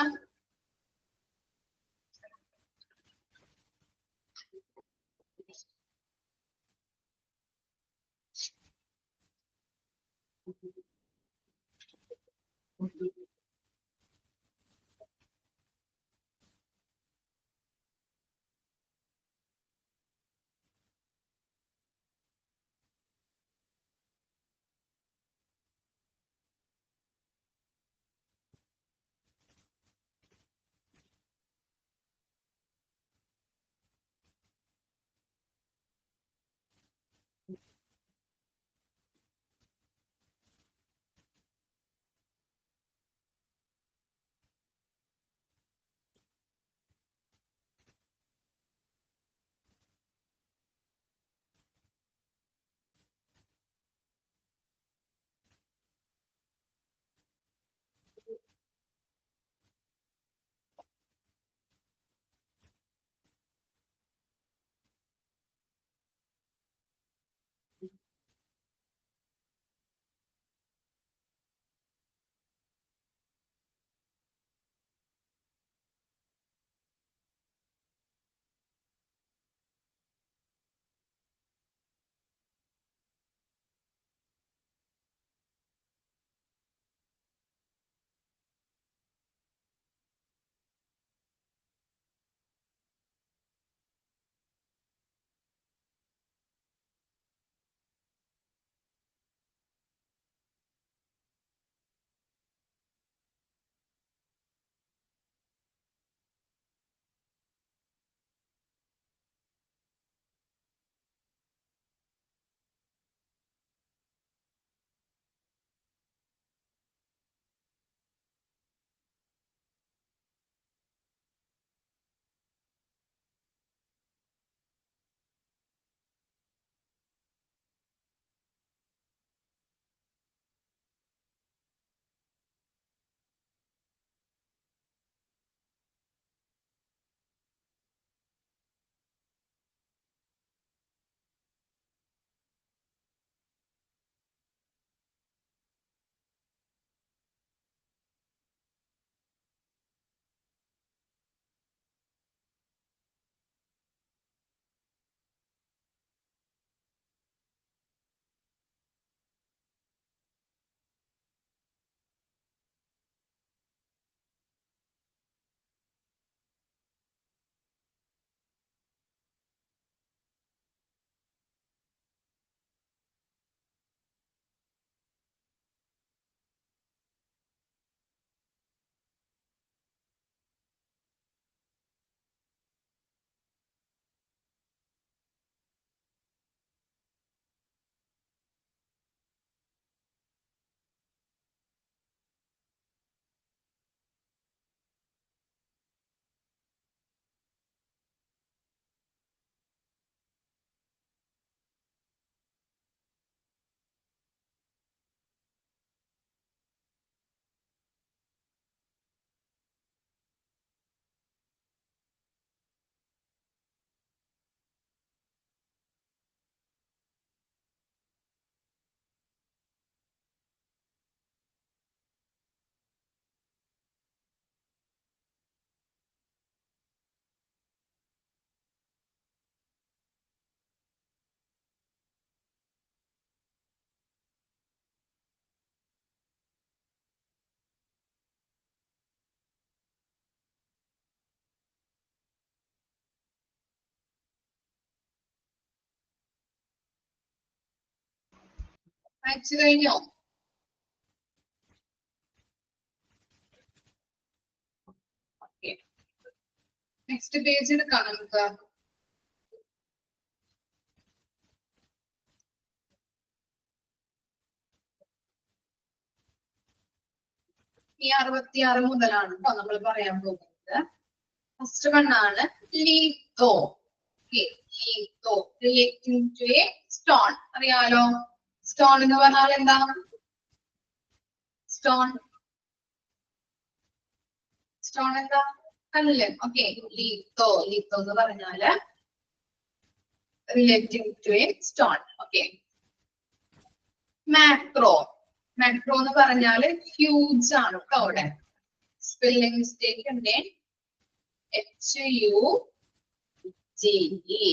വായിച്ചു കഴിഞ്ഞോ? നെക്സ്റ്റ് പേജ് എടുക്കാം നമുക്ക്. ഈ 66 മുതലാണ് കേട്ടോ നമ്മൾ പറയാൻ പോകുന്നത്. ഫസ്റ്റ് വൺ ആണ് ലീത്തോ. ലീത്തോ റിലേറ്റിംഗ് ടു എ സ്റ്റോൺ. അറിയാലോ സ്റ്റോൺ എന്ന് പറഞ്ഞാൽ എന്താ? സ്റ്റോൺ സ്റ്റോൺ എന്താ? കല്ല്. ഓക്കെ, ലീത്തോ ലീത്തോ എന്ന് പറഞ്ഞാല് relating to a stone. Okay, macro macro എന്ന് പറഞ്ഞാല് ഹ്യൂജ് ആണ് കേട്ടോ അവിടെ. സ്പെല്ലിംഗ് മിസ്റ്റേക്ക് ഉണ്ട്. HUGE.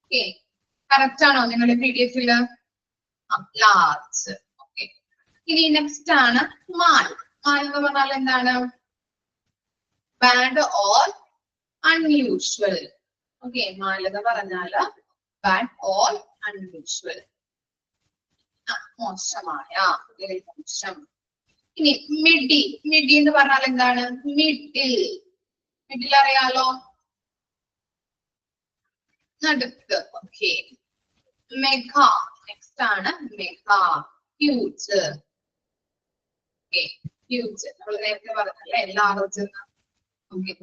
ഓക്കെ, കറക്റ്റ് ആണോ നിങ്ങളുടെ PDF-ല്? ലാർജ്. ഓക്കെ, ഇനി നെക്സ്റ്റ് ആണ് മാൽ. മാൽ എന്ന് പറഞ്ഞാൽ എന്താണ്? Bad or unusual. Okay, mal എന്ന് പറഞ്ഞാല് ബാഡ് ഓർ അൺയൂഷ്വൽ, മോശമായ, മോശം. ഇനി മിഡി. മിഡി എന്ന് പറഞ്ഞാൽ എന്താണ്? മിഡിൽ. മിഡിൽ അറിയാലോ, നടുക്ക്. Okay, mega. നെക്സ്റ്റ് ആണ് മെഗാ, ഹ്യൂജ്. ഓക്കെ, ഹ്യൂജ് നമ്മൾ നേരത്തെ പറഞ്ഞല്ലേ, ലാർജ്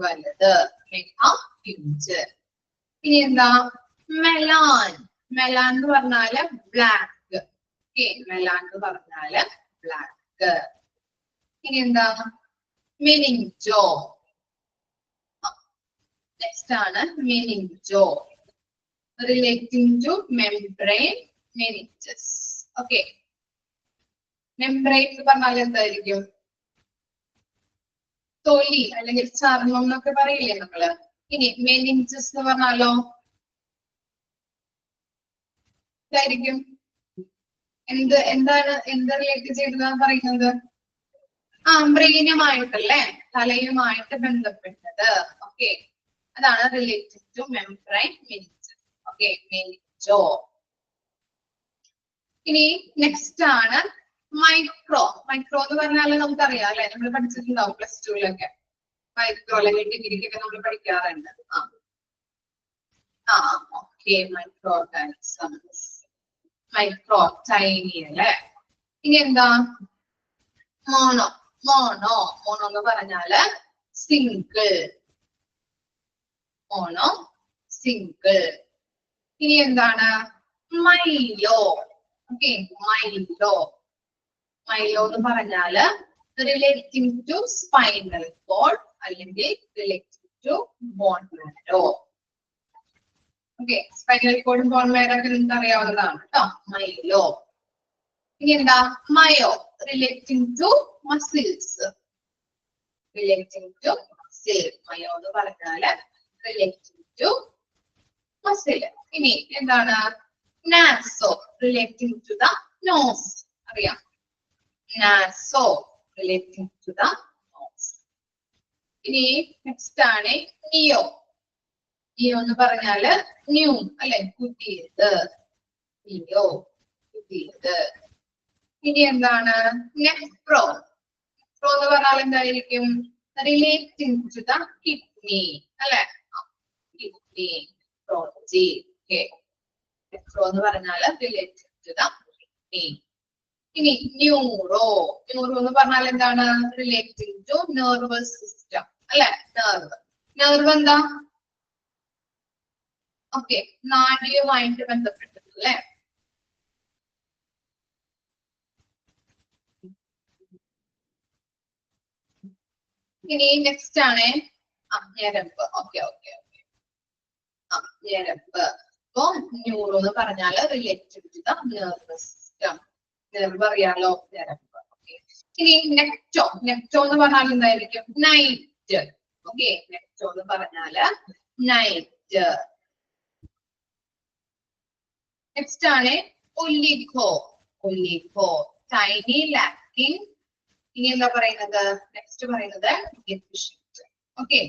വലുത്, മെഗാ, ഹ്യൂജ്. ഇനി എന്താ? മെലാൻ. മെലാൻ എന്ന് പറഞ്ഞാല് ബ്ലാക്ക്. ഓക്കെ, മെലാൻ എന്ന് പറഞ്ഞാല് ബ്ലാക്ക്. ഇനി എന്താ? മെനിഞ്ചോ. നെക്സ്റ്റ് ആണ് meningo, relating to membrane, meninges. Okay, membrane എന്ന് പറഞ്ഞാൽ എന്തായിരിക്കും? തൊലി അല്ലെങ്കിൽ ചർമ്മം എന്നൊക്കെ പറയില്ലേ നമ്മള്. ഇനി മെനിഞ്ചസ് എന്ന് പറഞ്ഞാലോ ഇതായിരിക്കും എന്ത് റിലേറ്റ് ചെയ്തതാണ് പറയുന്നത്? ബ്രെയിനുമായിട്ടല്ലേ, തലയുമായിട്ട് ബന്ധപ്പെട്ടത്. ഓക്കെ, അതാണ് related to membrane, meninges. Okay, meningo. ഇനി നെക്സ്റ്റ് ആണ് മൈക്രോ. മൈക്രോ എന്ന് പറഞ്ഞാൽ നമുക്കറിയാം അല്ലെ, നമ്മൾ പഠിച്ചിട്ടുണ്ടാവും +2-ലൊക്കെ. മൈക്രോ അല്ലെങ്കിൽ ഡിഗ്രിക്കൊക്കെ നമ്മൾ പഠിക്കാറുണ്ട്. Okay, micro organisms, micro, tiny അല്ലെ. ഇനി എന്താ? മോണോ. മോണോ എന്ന് പറഞ്ഞാല് സിംഗിൾ. Mono, single. ഇനി എന്താണ്? മൈലോ. Okay, Milo. മൈലോ എന്ന് പറഞ്ഞാല് റിലേറ്റിംഗ് ടു സ്പൈനൽ കോഡ് അല്ലെങ്കിൽ relating to bone marrow. Okay, spinal കോഡും ബോൺ മാരോ ഒക്കെ നിങ്ങൾക്ക് അറിയാവുന്നതാണ് കേട്ടോ. മൈലോ. ഇനി എന്താ? Myo, relating to muscles. Relating to muscle. Myo എന്ന് പറഞ്ഞാല് റിലേറ്റിംഗ് ടു മസിൽ. ഇനി എന്താണ്? Naso, relating to the nose. അറിയാം, naso, relating to the nose. ഇനി നെക്സ്റ്റ് ആണ് നിയോ. നിയോ എന്ന് പറഞ്ഞാല് ന്യൂ അല്ലെ, പുതിയത്. നിയോ, പുതിയത്. ഇനി എന്താണ്? നെഫ്രോ. നെഫ്രോ എന്ന് പറഞ്ഞാൽ എന്തായിരിക്കും? റിലേറ്റിംഗ് ടു ദ കിഡ്നി അല്ലെ, കിഡ്നി, നെഫ്രോളജി. ഓക്കെ, നെഫ്രോ എന്ന് പറഞ്ഞാല് റിലേറ്റിംഗ് ടു ദ കിഡ്നി. ഇനി ന്യൂറോ. ന്യൂറോ എന്ന് പറഞ്ഞാൽ എന്താണ്? റിലേറ്റിംഗ് ടു നെർവസ് സിസ്റ്റം അല്ലെ, നെർവ്. നെർവ് എന്താ? ഓക്കെ, നാഡിയുമായിട്ട് ബന്ധപ്പെട്ടത് അല്ലെ. ഇനി നെക്സ്റ്റ് ആണ് ഞരമ്പ്. ഓക്കെ, ഞരമ്പ്. അപ്പൊ ന്യൂറോ എന്ന് പറഞ്ഞാല് related to the nervous system. Nerve അറിയാലോ, ഞരമ്പ്. ഓക്കെ, ഇനി നെക്ടോ. നെക്ടോ എന്ന് പറഞ്ഞാൽ എന്തായിരിക്കും? നൈറ്റ്. ഓക്കെ, നെക്ടോ എന്ന് പറഞ്ഞാല് നൈറ്റ്. നെക്സ്റ്റ് ആണ് ഒലിഗോ. Oligo, tiny, lacking. ഇനി എന്താ പറയുന്നത്? നെക്സ്റ്റ് പറയുന്നത് ഡെഫിഷ്യന്റ്. ഓക്കെ,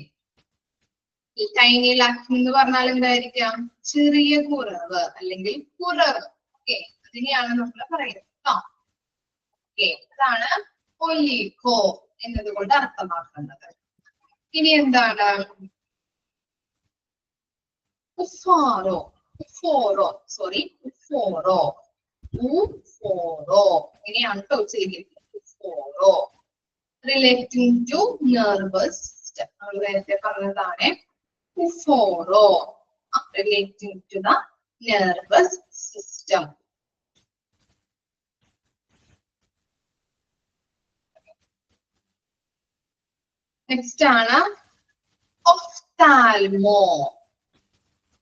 ടൈനി ലാക്കിംഗ് എന്ന് പറഞ്ഞാൽ എന്തായിരിക്കാം? ചെറിയ കുറവ് അല്ലെങ്കിൽ കുറവ്. ഓക്കെ, അതിനെയാണ് നമ്മൾ പറയുന്നത് കേട്ടോ. ഓക്കെ, അതാണ് ഒലിഗോ എന്നതുകൊണ്ട് അർത്ഥമാക്കുന്നത്. ഇനി എന്താണ്? ഉഫാറോ. ഉഫോറോ, സോറി, ഉഫോറോ. ഉഫോറോ ഇങ്ങനെയാണ് കേട്ടോ ചെയ്തിരിക്കുന്നത്. ഉഫോറോ, റിലേറ്റിംഗ് ടു നെർവസ് സിസ്റ്റം. നമ്മൾ നേരത്തെ പറഞ്ഞതാണ് ഉഫോറോ, relating to the nervous system. Next ആണ് ഒഫ്താൽമോ.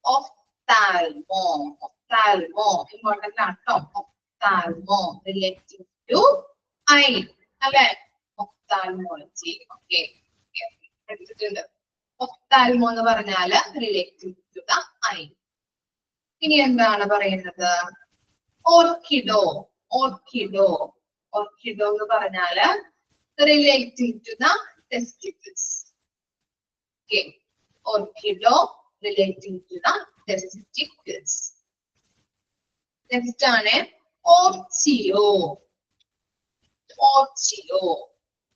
ഒഫ്താൽമോ, ഒഫ്താൽമോ ഇമ്പോർട്ടന്റ് ആണ് കേട്ടോ. ഒഫ്താൽമോ, റിലേറ്റിംഗ് ടു ഐ അല്ലെ. ഒഫ്താൽമോളജി. ഓക്കെ, എടുത്തിട്ടുണ്ട്. ഒഫ്താൽമോ എന്ന് പറഞ്ഞാല് റിലേറ്റീവ് ടു ദ ഐ. ഇനി എന്താണ് പറയുന്നത്? ഓർക്കിഡോ. ഓർക്കിഡോ ഓർക്കിഡോ എന്ന് പറഞ്ഞാല് relative to the testicles. Okay, orchido relative to the testicles. Next ആണ് ഓർച്ചിയോ. ഓർച്ചിയോ.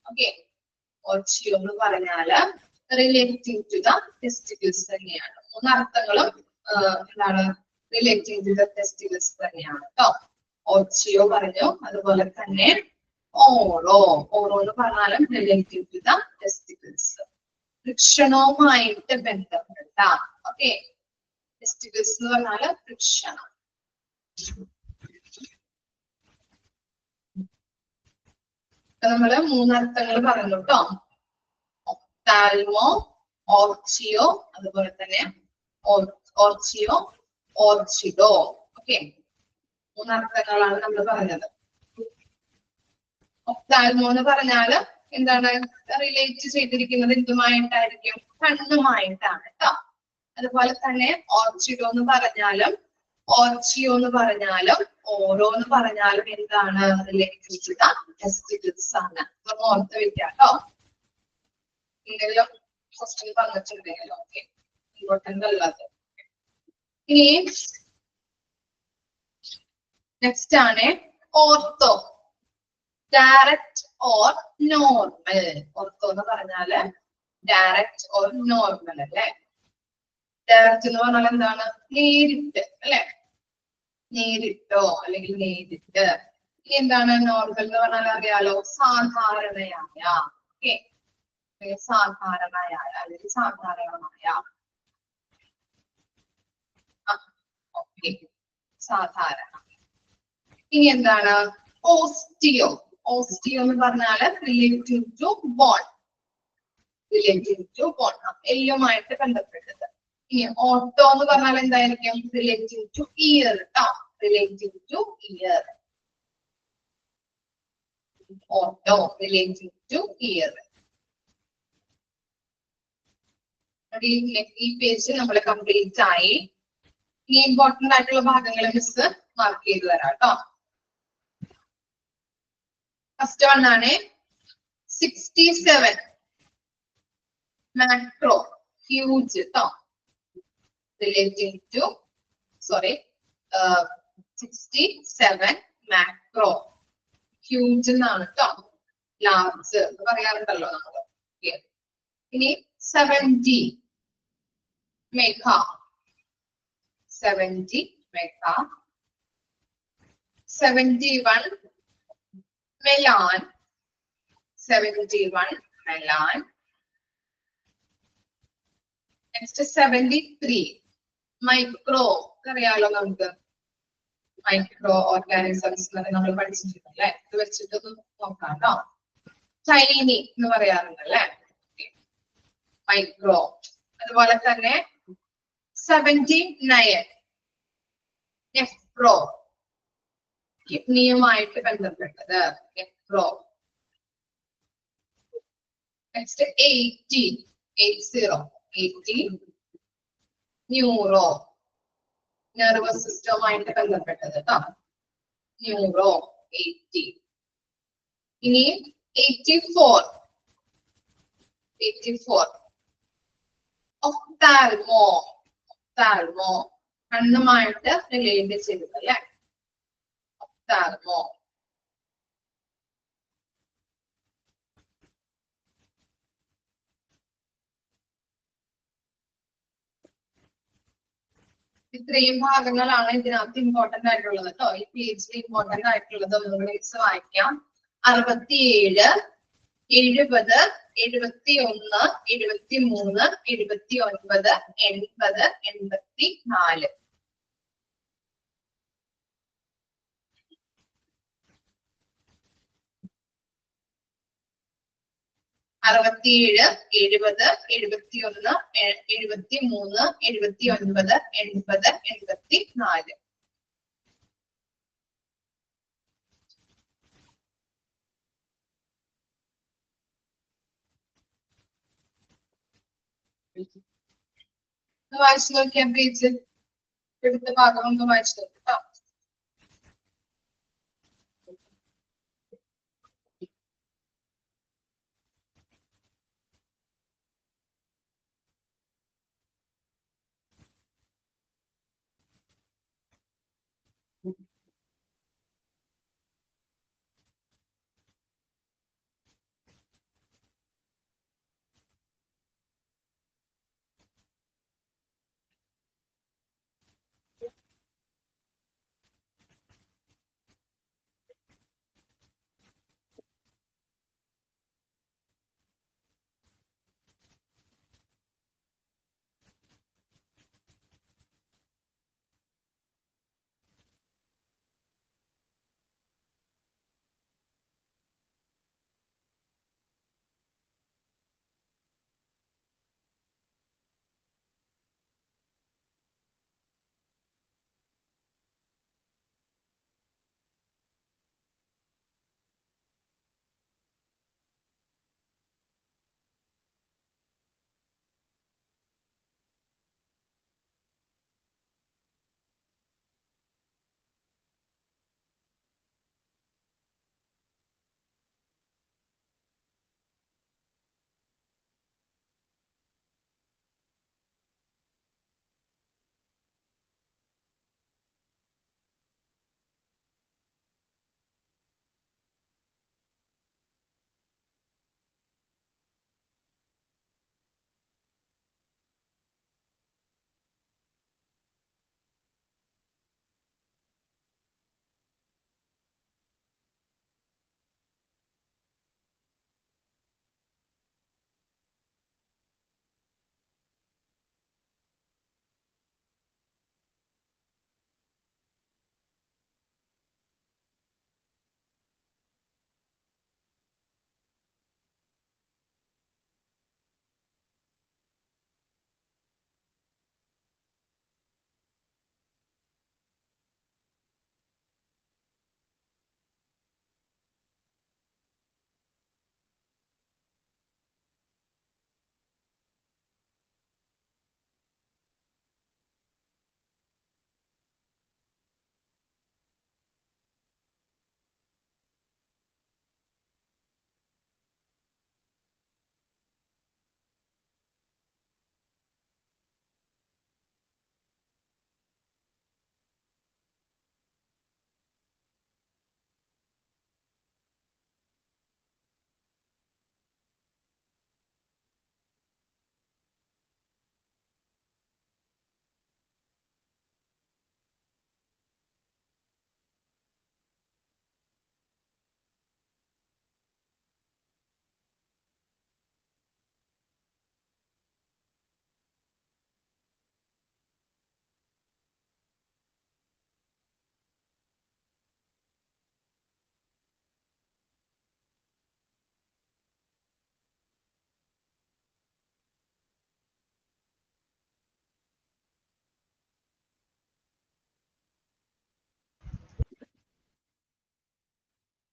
ഓക്കെ, ഓർച്ചിയോ എന്ന് പറഞ്ഞാല് റിലേറ്റീവ് ടു ദ ടെസ്റ്റിക്കിൾസ് തന്നെയാണ്. മൂന്ന് അർത്ഥങ്ങളും എന്താണ് റിലേറ്റീവ് ടു ദ ടെസ്റ്റിക്കിൾസ് തന്നെയാണ് കേട്ടോ. ഓർച്ചിയോ പറഞ്ഞു. അതുപോലെ തന്നെ ഓറോ. ഓറോ എന്ന് പറഞ്ഞാലും റിലേറ്റീവ് ടു ദ ടെസ്റ്റിക്കിൾസ്. വൃക്ഷണവുമായിട്ട് ബന്ധപ്പെട്ട. ഓക്കെ, ടെസ്റ്റിക്കിൾസ് എന്ന് പറഞ്ഞാല് വൃക്ഷണം. നമ്മള് മൂന്നർത്ഥങ്ങൾ പറഞ്ഞു കേട്ടോ. ഒഫ്താൽമോ, ഓർച്ചിയോ, അതുപോലെ തന്നെ ഓർച്ചിയോ, ഓർച്ചിഡോ. ഓക്കെ, മൂന്നർത്ഥങ്ങളാണ് നമ്മൾ പറഞ്ഞത്. ഒഫ്താൽമോ എന്ന് പറഞ്ഞാല് എന്താണ് റിലേറ്റ് ചെയ്തിരിക്കുന്നത്? എന്തുമായിട്ടായിരിക്കും? കണ്ണുമായിട്ടാണ് കേട്ടോ. അതുപോലെ തന്നെ ഓർച്ചിഡോ എന്ന് പറഞ്ഞാലും ഓർച്ചിയോ എന്ന് പറഞ്ഞാലും ഓരോ എന്ന് പറഞ്ഞാലും എന്താണ് റിലേറ്റഡ് ടു ദ ടെസ്റ്റിക്കിൾസ് ആണ്. നമ്മൾ ഓർത്ത് വെക്കാം കേട്ടോ. എന്തെങ്കിലും ക്വസ്റ്റ്യൻ പറഞ്ഞിട്ടുണ്ടെങ്കിലോ. ഓക്കെ, ഇമ്പോർട്ടന്റ് അല്ലാതെ. ഇനി നെക്സ്റ്റ് ആണ് ortho. Direct or normal. Ortho എന്ന് പറഞ്ഞാല് ഡയറക്റ്റ് ഓർ നോർമൽ അല്ലെ. ഡയറക്റ്റ് എന്ന് പറഞ്ഞാൽ എന്താണ്? നേരിട്ട് അല്ലെ. നേരിട്ടോ അല്ലെങ്കിൽ നേരിട്ട്. ഇനി എന്താണ് നോർമൽ എന്ന് പറഞ്ഞാൽ? അറിയാലോ, സാധാരണയായ. ഓക്കെ, സാധാരണയായ അല്ലെങ്കിൽ സാധാരണമായ. ഓക്കെ, സാധാരണ. ഇനി എന്താണ്? ഓസ്റ്റിയോ. ഓസ്റ്റിയോ എന്ന് പറഞ്ഞാല് relative to bone. Relative to bone, എല്ലുമായിട്ട് ബന്ധപ്പെട്ടത്. ഇനി ഓട്ടോ എന്ന് പറഞ്ഞാൽ എന്തായിരിക്കും? റിലേറ്റീവ് ടു ഇയർ കേട്ടോ. Relative to ear. Oto relative to ear. ഈ പേജ് നമ്മൾ കംപ്ലീറ്റ് ആയി. ഇനി ഇമ്പോർട്ടന്റ് ആയിട്ടുള്ള ഭാഗങ്ങൾ മിസ് മാർക്ക് ചെയ്ത് തരാം കേട്ടോ. ഫസ്റ്റ് വൺ ആണ് 67 മാക്രോ, ഹ്യൂജ് കേട്ടോ. റിലേറ്റീവ് ടു 67 മാക്രോ, ഹ്യൂജ് എന്നാണ് കേട്ടോ. ലാർജ് എന്ന് പറയാറുണ്ടല്ലോ നമ്മള്. ഇനി 70 മെഗ. 70 മെഗ. 71 മെലാൻ. 71 മെലാൻ. Next 73 micro. അറിയാലോ നമുക്ക് മൈക്രോ ഓർഗാനിസംസ് നമ്മൾ പഠിച്ചിട്ടുണ്ടല്ലേ. ഇത് വെച്ചിട്ടൊന്ന് നോക്കാം കേട്ടോ. ടൈനി എന്ന് പറയാറുണ്ടല്ലേ മൈക്രോ. അതുപോലെ തന്നെ 79 നെഫ്രോ, കിഡ്നിയുമായിട്ട് ബന്ധപ്പെട്ടത്. നെഫ്രോ. നെക്സ്റ്റ് 80 ന്യൂറോ, നെർവസ് സിസ്റ്റവുമായിട്ട് ബന്ധപ്പെട്ടത് കേട്ടോ. ന്യൂറോ 80. ഇനി 84 ഒഫ്താൽമോ. ഒഫ്താൽമോ കണ്ണുമായിട്ട് റിലേറ്റ് ചെയ്തത് അല്ലെ. ഒഫ്താൽമോ. ഇത്രയും ഭാഗങ്ങളാണ് ഇതിനകത്ത് ഇമ്പോർട്ടന്റ് ആയിട്ടുള്ളത് കേട്ടോ. ഈ പേജിൽ ഇമ്പോർട്ടന്റ് ആയിട്ടുള്ളത് ഒന്നുകൂടി മിക്സ് വായിക്കാം. 67, 70, 71, 73, 79, 80, 84. അറുപത്തിയേഴ്, 70, 71, 73, 79, 80, 84. വായിച്ചു നോക്കിയാ പേജ് എടുത്ത ഭാഗം ഒന്ന് വായിച്ചു നോക്കി കേട്ടോ.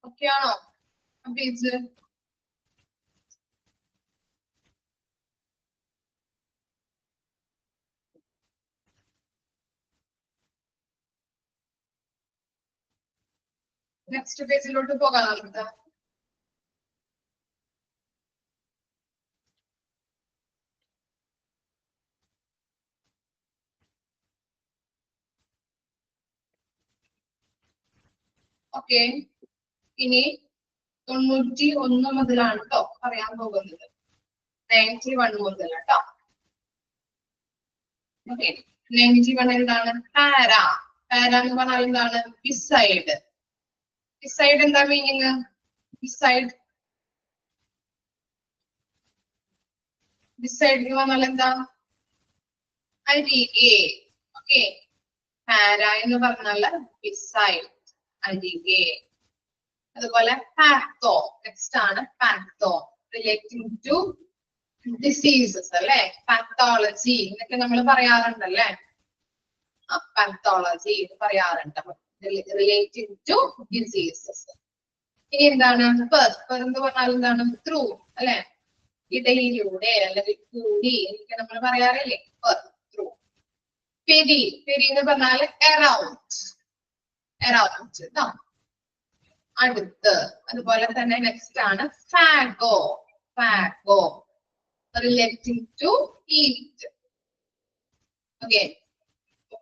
ഓക്കെ ആണോ പേജ്? നെക്സ്റ്റ് പേജിലോട്ട് പോകാം നമുക്ക്. ഓക്കെ, ഇനി 91 മുതലാണ് കേട്ടോ പറയാൻ പോകുന്നത്. 91 മുതൽ കേട്ടോ. ഓക്കെ, 91 എന്താണ്? പാര. പാര എന്ന് പറഞ്ഞാൽ എന്താണ്? ബിസൈഡ്. ബിസൈഡ് എന്താ മീനിങ്? ബിസൈഡ് ബിസൈഡ് എന്ന് പറഞ്ഞാൽ എന്താ? അരികെ. ഓക്കെ, പാര എന്ന് പറഞ്ഞാൽ ബിസൈഡ്, അരികെ. അതുപോലെ പാത്തോ, നെക്സ്റ്റ് ആണ് പാത്തോ, റിലേറ്റിംഗ് ടു ഡിസീസസ് അല്ലെ, പാത്തോളജി എന്നൊക്കെ നമ്മൾ പറയാറുണ്ടല്ലേ. പാത്തോളജി എന്ന് പറയാറുണ്ട്, റിലേറ്റിംഗ് ടു ഡിസീസസ്. ഇനി എന്താണ് പെർ? പെർ എന്ന് പറഞ്ഞാൽ എന്താണ്? ത്രൂ അല്ലെ. ഇടയിലൂടെ അല്ലെങ്കിൽ കൂടി എനിക്ക് നമ്മൾ പറയാറില്ലേ ത്രൂ. പെരി എന്ന് പറഞ്ഞാൽ അറൗണ്ട് കേട്ടോ, അടുത്ത്. അതുപോലെ തന്നെ നെക്സ്റ്റ് ആണ് phago relating to eat. Okay,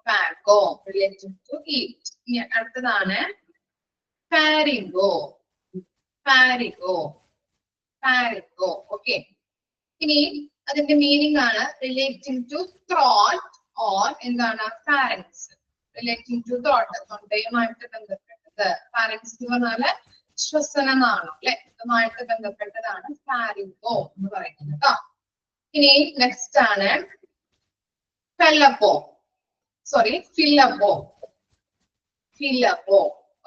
phago relating to eat. ഇനി അടുത്തതാണ് ഫാരിഗോ. ഓക്കെ, ഇനി അതിന്റെ മീനിങ് ആണ് റിലേറ്റിംഗ് ടു ത്രോട്ട് ഓർ എന്താണ് ഫാരൻസ്. റിലേറ്റിംഗ് ടു ത്രോട്ട്, തൊണ്ടയുമായിട്ട് ബന്ധപ്പെട്ടത്. ഫാരൻസ് എന്ന് പറഞ്ഞാല് ശ്വസനനാളം അല്ലെ, ഇതുമായിട്ട് ബന്ധപ്പെട്ടതാണ് ഫാരിഗോ എന്ന് പറയുന്നത് കേട്ടോ. ഇനി നെക്സ്റ്റ് ആണ് ഫില്ലപ്പോ.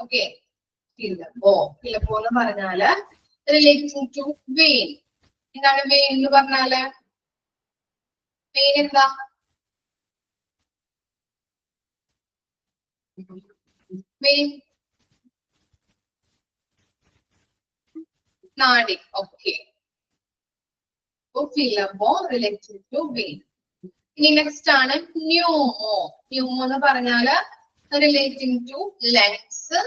ഓക്കെ, ഫില്ലപ്പോ എന്ന് പറഞ്ഞാല് റിലേറ്റിംഗ് ടു വെയിൻ. എന്താണ് വെയിൻ എന്ന് പറഞ്ഞാല്? വെയിൻ എന്താ? വെയിൻ നാഡി. Okay, phlebo relating to vein. ഇനി നെക്സ്റ്റ് ആണ് ന്യൂമോ എന്ന് പറഞ്ഞാല് റിലേറ്റിംഗ് ടു ലങ്സ്,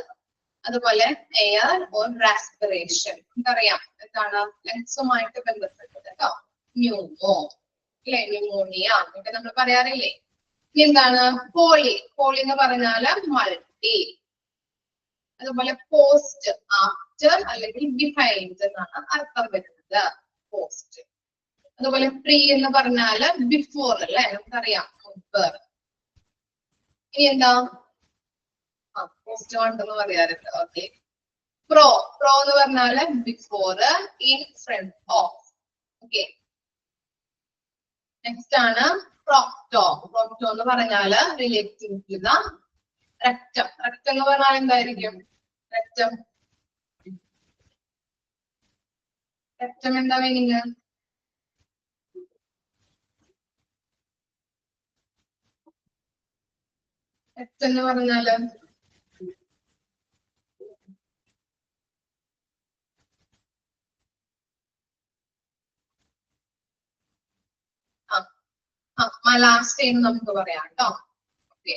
അതുപോലെ എയർ ഓർ റെസ്പിറേഷൻ. നമുക്കറിയാം എന്താണ് ലങ്സുമായിട്ട് ബന്ധപ്പെട്ടത് കേട്ടോ, ന്യൂമോ അല്ലെ, ന്യൂമോണിയ എന്നൊക്കെ നമ്മൾ പറയാറില്ലേ. ഇനി എന്താണ് പോളി എന്ന് പറഞ്ഞാല് മൾട്ടി. അതുപോലെ പോസ്റ്റ് ആഫ്റ്റർ അല്ലെങ്കിൽ ബിഹൈൻഡ് എന്നാണ് അർത്ഥം വരുന്നത്, പോസ്റ്റ്. അതുപോലെ പ്രീ എന്ന് പറഞ്ഞാല് ബിഫോർ അല്ലെ, നമുക്കറിയാം മുൻപ്. ഇനി എന്താ പോസ്റ്റ് ഉണ്ടെന്ന് പറയാറുണ്ട്. ഓക്കെ, പ്രോ എന്ന് പറഞ്ഞാല് before, in front of. Okay, next ആണ് പ്രോക്ടോ എന്ന് പറഞ്ഞാല് റിലേറ്റിംഗ് ടു ദ റെക്ടം. എന്ന് പറഞ്ഞാൽ എന്തായിരിക്കും? റെക്ടം എന്താ മീനിങ്? എന്ന് പറഞ്ഞാല് മലാശയം നമുക്ക് പറയാം കേട്ടോ. ഓക്കെ,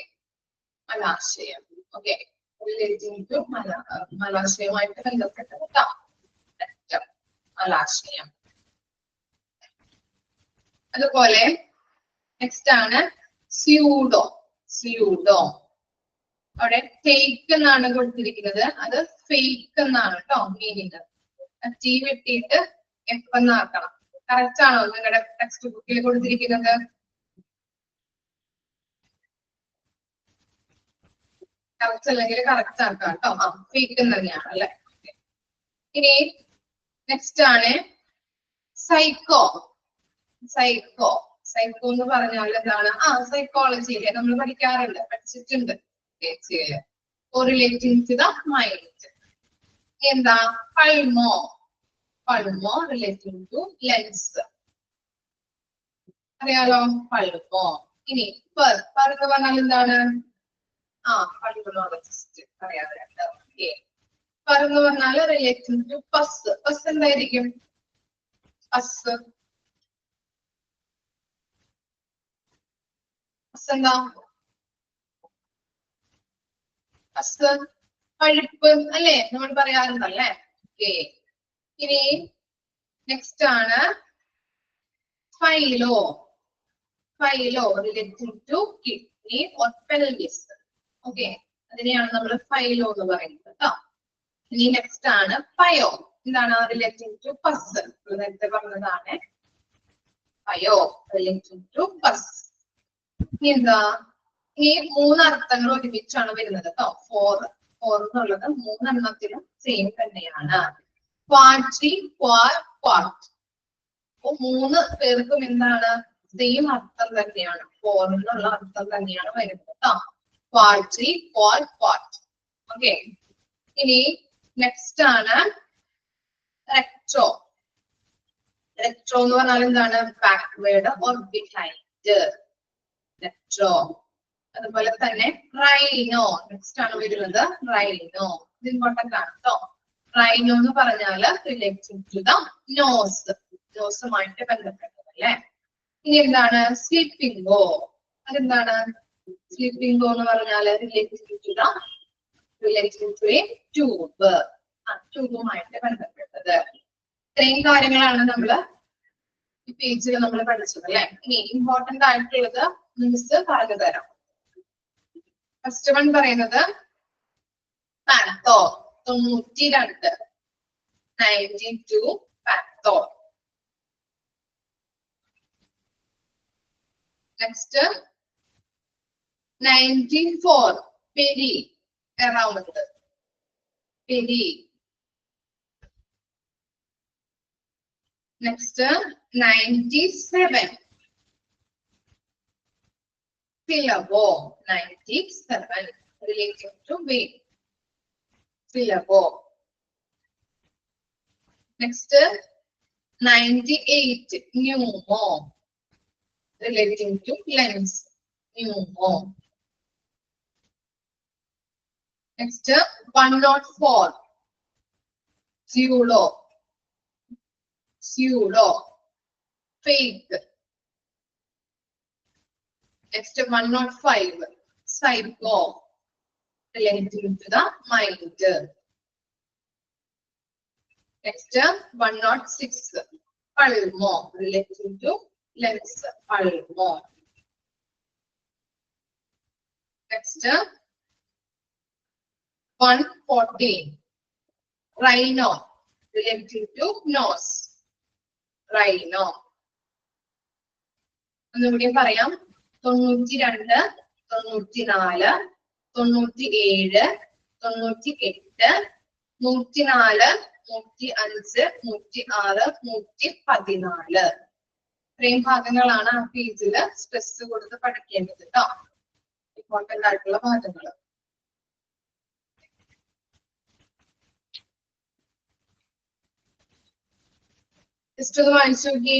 മലാശയം. ഓക്കെ, മലാശയമായിട്ട് ബന്ധപ്പെട്ടത് കേട്ടോ, മലാശയം. അതുപോലെ നെക്സ്റ്റ് ആണ് സ്യൂഡോ. അവിടെ ഫേക്ക് എന്നാണ് കൊടുത്തിരിക്കുന്നത്, അത് ഫേക്ക് എന്നാണ് കേട്ടോ മീനിങ്. ടി വെട്ടിയിട്ട് എഫ് എന്നാക്കണം. കറക്റ്റ് ആണോ നിങ്ങളുടെ ടെക്സ്റ്റ് ബുക്കിൽ കൊടുത്തിരിക്കുന്നത്? കറക്റ്റ് അല്ലെങ്കിൽ കറക്റ്റ് ആക്കാം കേട്ടോ. ഫേക്ക് തന്നെയാണ് അല്ലെ. ഇനി നെക്സ്റ്റ് ആണ് സൈക്കോ എന്ന് പറഞ്ഞാൽ എന്താണ്? സൈക്കോളജിയിലെ നമ്മൾ പഠിച്ചിട്ടുണ്ട്. Relating to the mind. എന്താ പൾമോ റിലേറ്റിംഗ് ടു ലെൻസ്. അറിയാലോ പൾമോ. ഇനി പെർ എന്ന് പറഞ്ഞാൽ എന്താണ്? പൾമോളജിസ്റ്റ് അറിയാതെ. പെർ എന്ന് പറഞ്ഞാൽ റിലേറ്റിംഗ് ടു പസ് എന്തായിരിക്കും? എന്താ? പഴുപ്പ് അല്ലേ, നമ്മൾ പറയാറുണ്ടല്ലേ. ഓക്കെ, ഇനി നെക്സ്റ്റ് ആണ് pyelo relating to kidney or pelvis. Okay, അതിനെയാണ് നമ്മൾ ഫൈലോ എന്ന് പറയുന്നത് കേട്ടോ. ഇനി നെക്സ്റ്റ് ആണ് പയോ. എന്താണ്? Relating to pus. നേരത്തെ പറഞ്ഞതാണ് പയോ റിലേറ്റിംഗ് ടു പസ്. ഇനി എന്താ? ഈ 3 അർത്ഥങ്ങൾ ഒരുമിച്ചാണ് വരുന്നത് കേട്ടോ. ഫോർ എന്നുള്ളത് 3 എണ്ണത്തിലും സെയിം തന്നെയാണ്. ക്വാട്രി, ക്വാർട്ട്. 3 പേർക്കും എന്താണ്? സെയിം അർത്ഥം തന്നെയാണ്. ഫോർ എന്നുള്ള അർത്ഥം തന്നെയാണ് വരുന്നത് കേട്ടോ. ക്വാട്രി, ക്വാർട്ട്. ഓക്കെ, ഇനി നെക്സ്റ്റ് ആണ് റെക്ട്രോ എന്ന് പറഞ്ഞാൽ എന്താണ്? Backward or behind. റെക്ട്രോ. അതുപോലെ തന്നെ റൈനോ നെക്സ്റ്റ് ആണ് വരുന്നത്. റൈനോ ഇത് ഇമ്പോർട്ടന്റ് ആണ് കേട്ടോ. റൈനോ എന്ന് പറഞ്ഞാല് റിലേറ്റിംഗ് ടു ദ നോസ്. ദിവസമായിട്ട് ബന്ധപ്പെട്ടത് അല്ലെ. ഇനി എന്താണ് സ്ലീപ്പിംഗോ? അതെന്താണ് സ്ലീപ്പിംഗോ എന്ന് പറഞ്ഞാൽ റിലേറ്റഡ് ടു എ ട്യൂബ്, ട്യൂബുമായിട്ട് ബന്ധപ്പെട്ടത്. ഇത്രയും കാര്യങ്ങളാണ് നമ്മള് ഈ പേജിൽ നമ്മൾ പഠിച്ചത് അല്ലെ. ഇനി ഇമ്പോർട്ടന്റ് ആയിട്ടുള്ളത് മിസ് പറഞ്ഞു തരാം. ഫസ്റ്റ് വൺ പറയുന്നത് പാത്തോ 92, 92 പാത്തോ. നെക്സ്റ്റ് 94 പെരി, എറാമത്ത് peri. Next 97 syllabo, 97 relating to weight, syllabo. Next 98 pneumo, relating to lens, pneumo. Next 104 pseudo, pseudo, fake. Next 105 psycho, relating to the mind. Next 106 pulmo, relating to lens, pulmo. Next 114 rhino, relating to nose, rhino. ഒന്നുകൂടി പറയാം. 92, 94, 97, 98, 104, 105, 106, 114. ഇത്രയും ഭാഗങ്ങളാണ് ആ പേജില് stress കൊടുത്ത് പഠിക്കേണ്ടത് കേട്ടോ. Important ആയിട്ടുള്ള ഭാഗങ്ങൾ. ജസ്റ്റ് ഒന്ന് വായിച്ചു നോക്കി.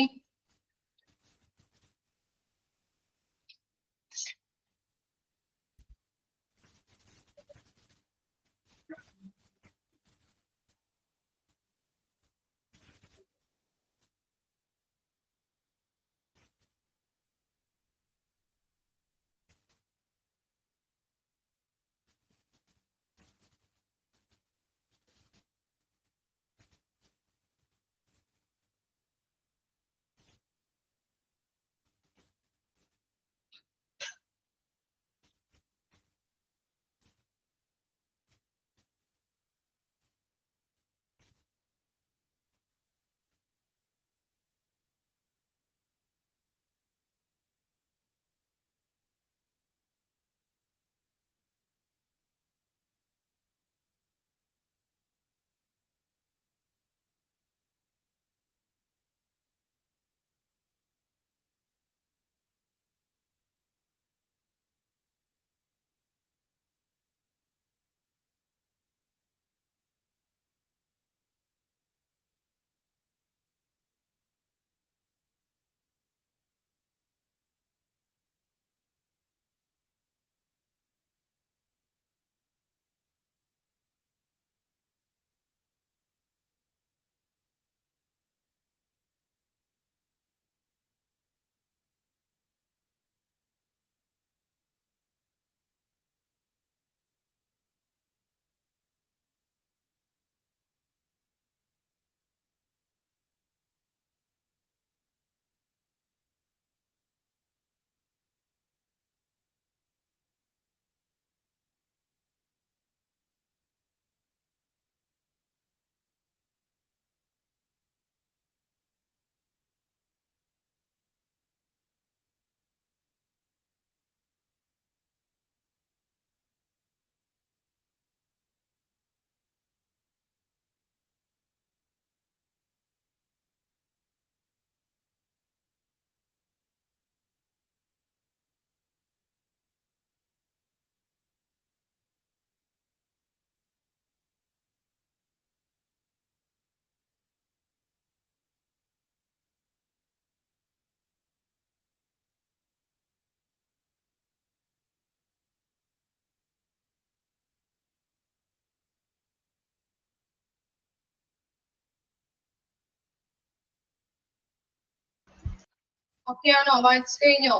ഓക്കെ ആണോ? വായിച്ചു കഴിഞ്ഞോ?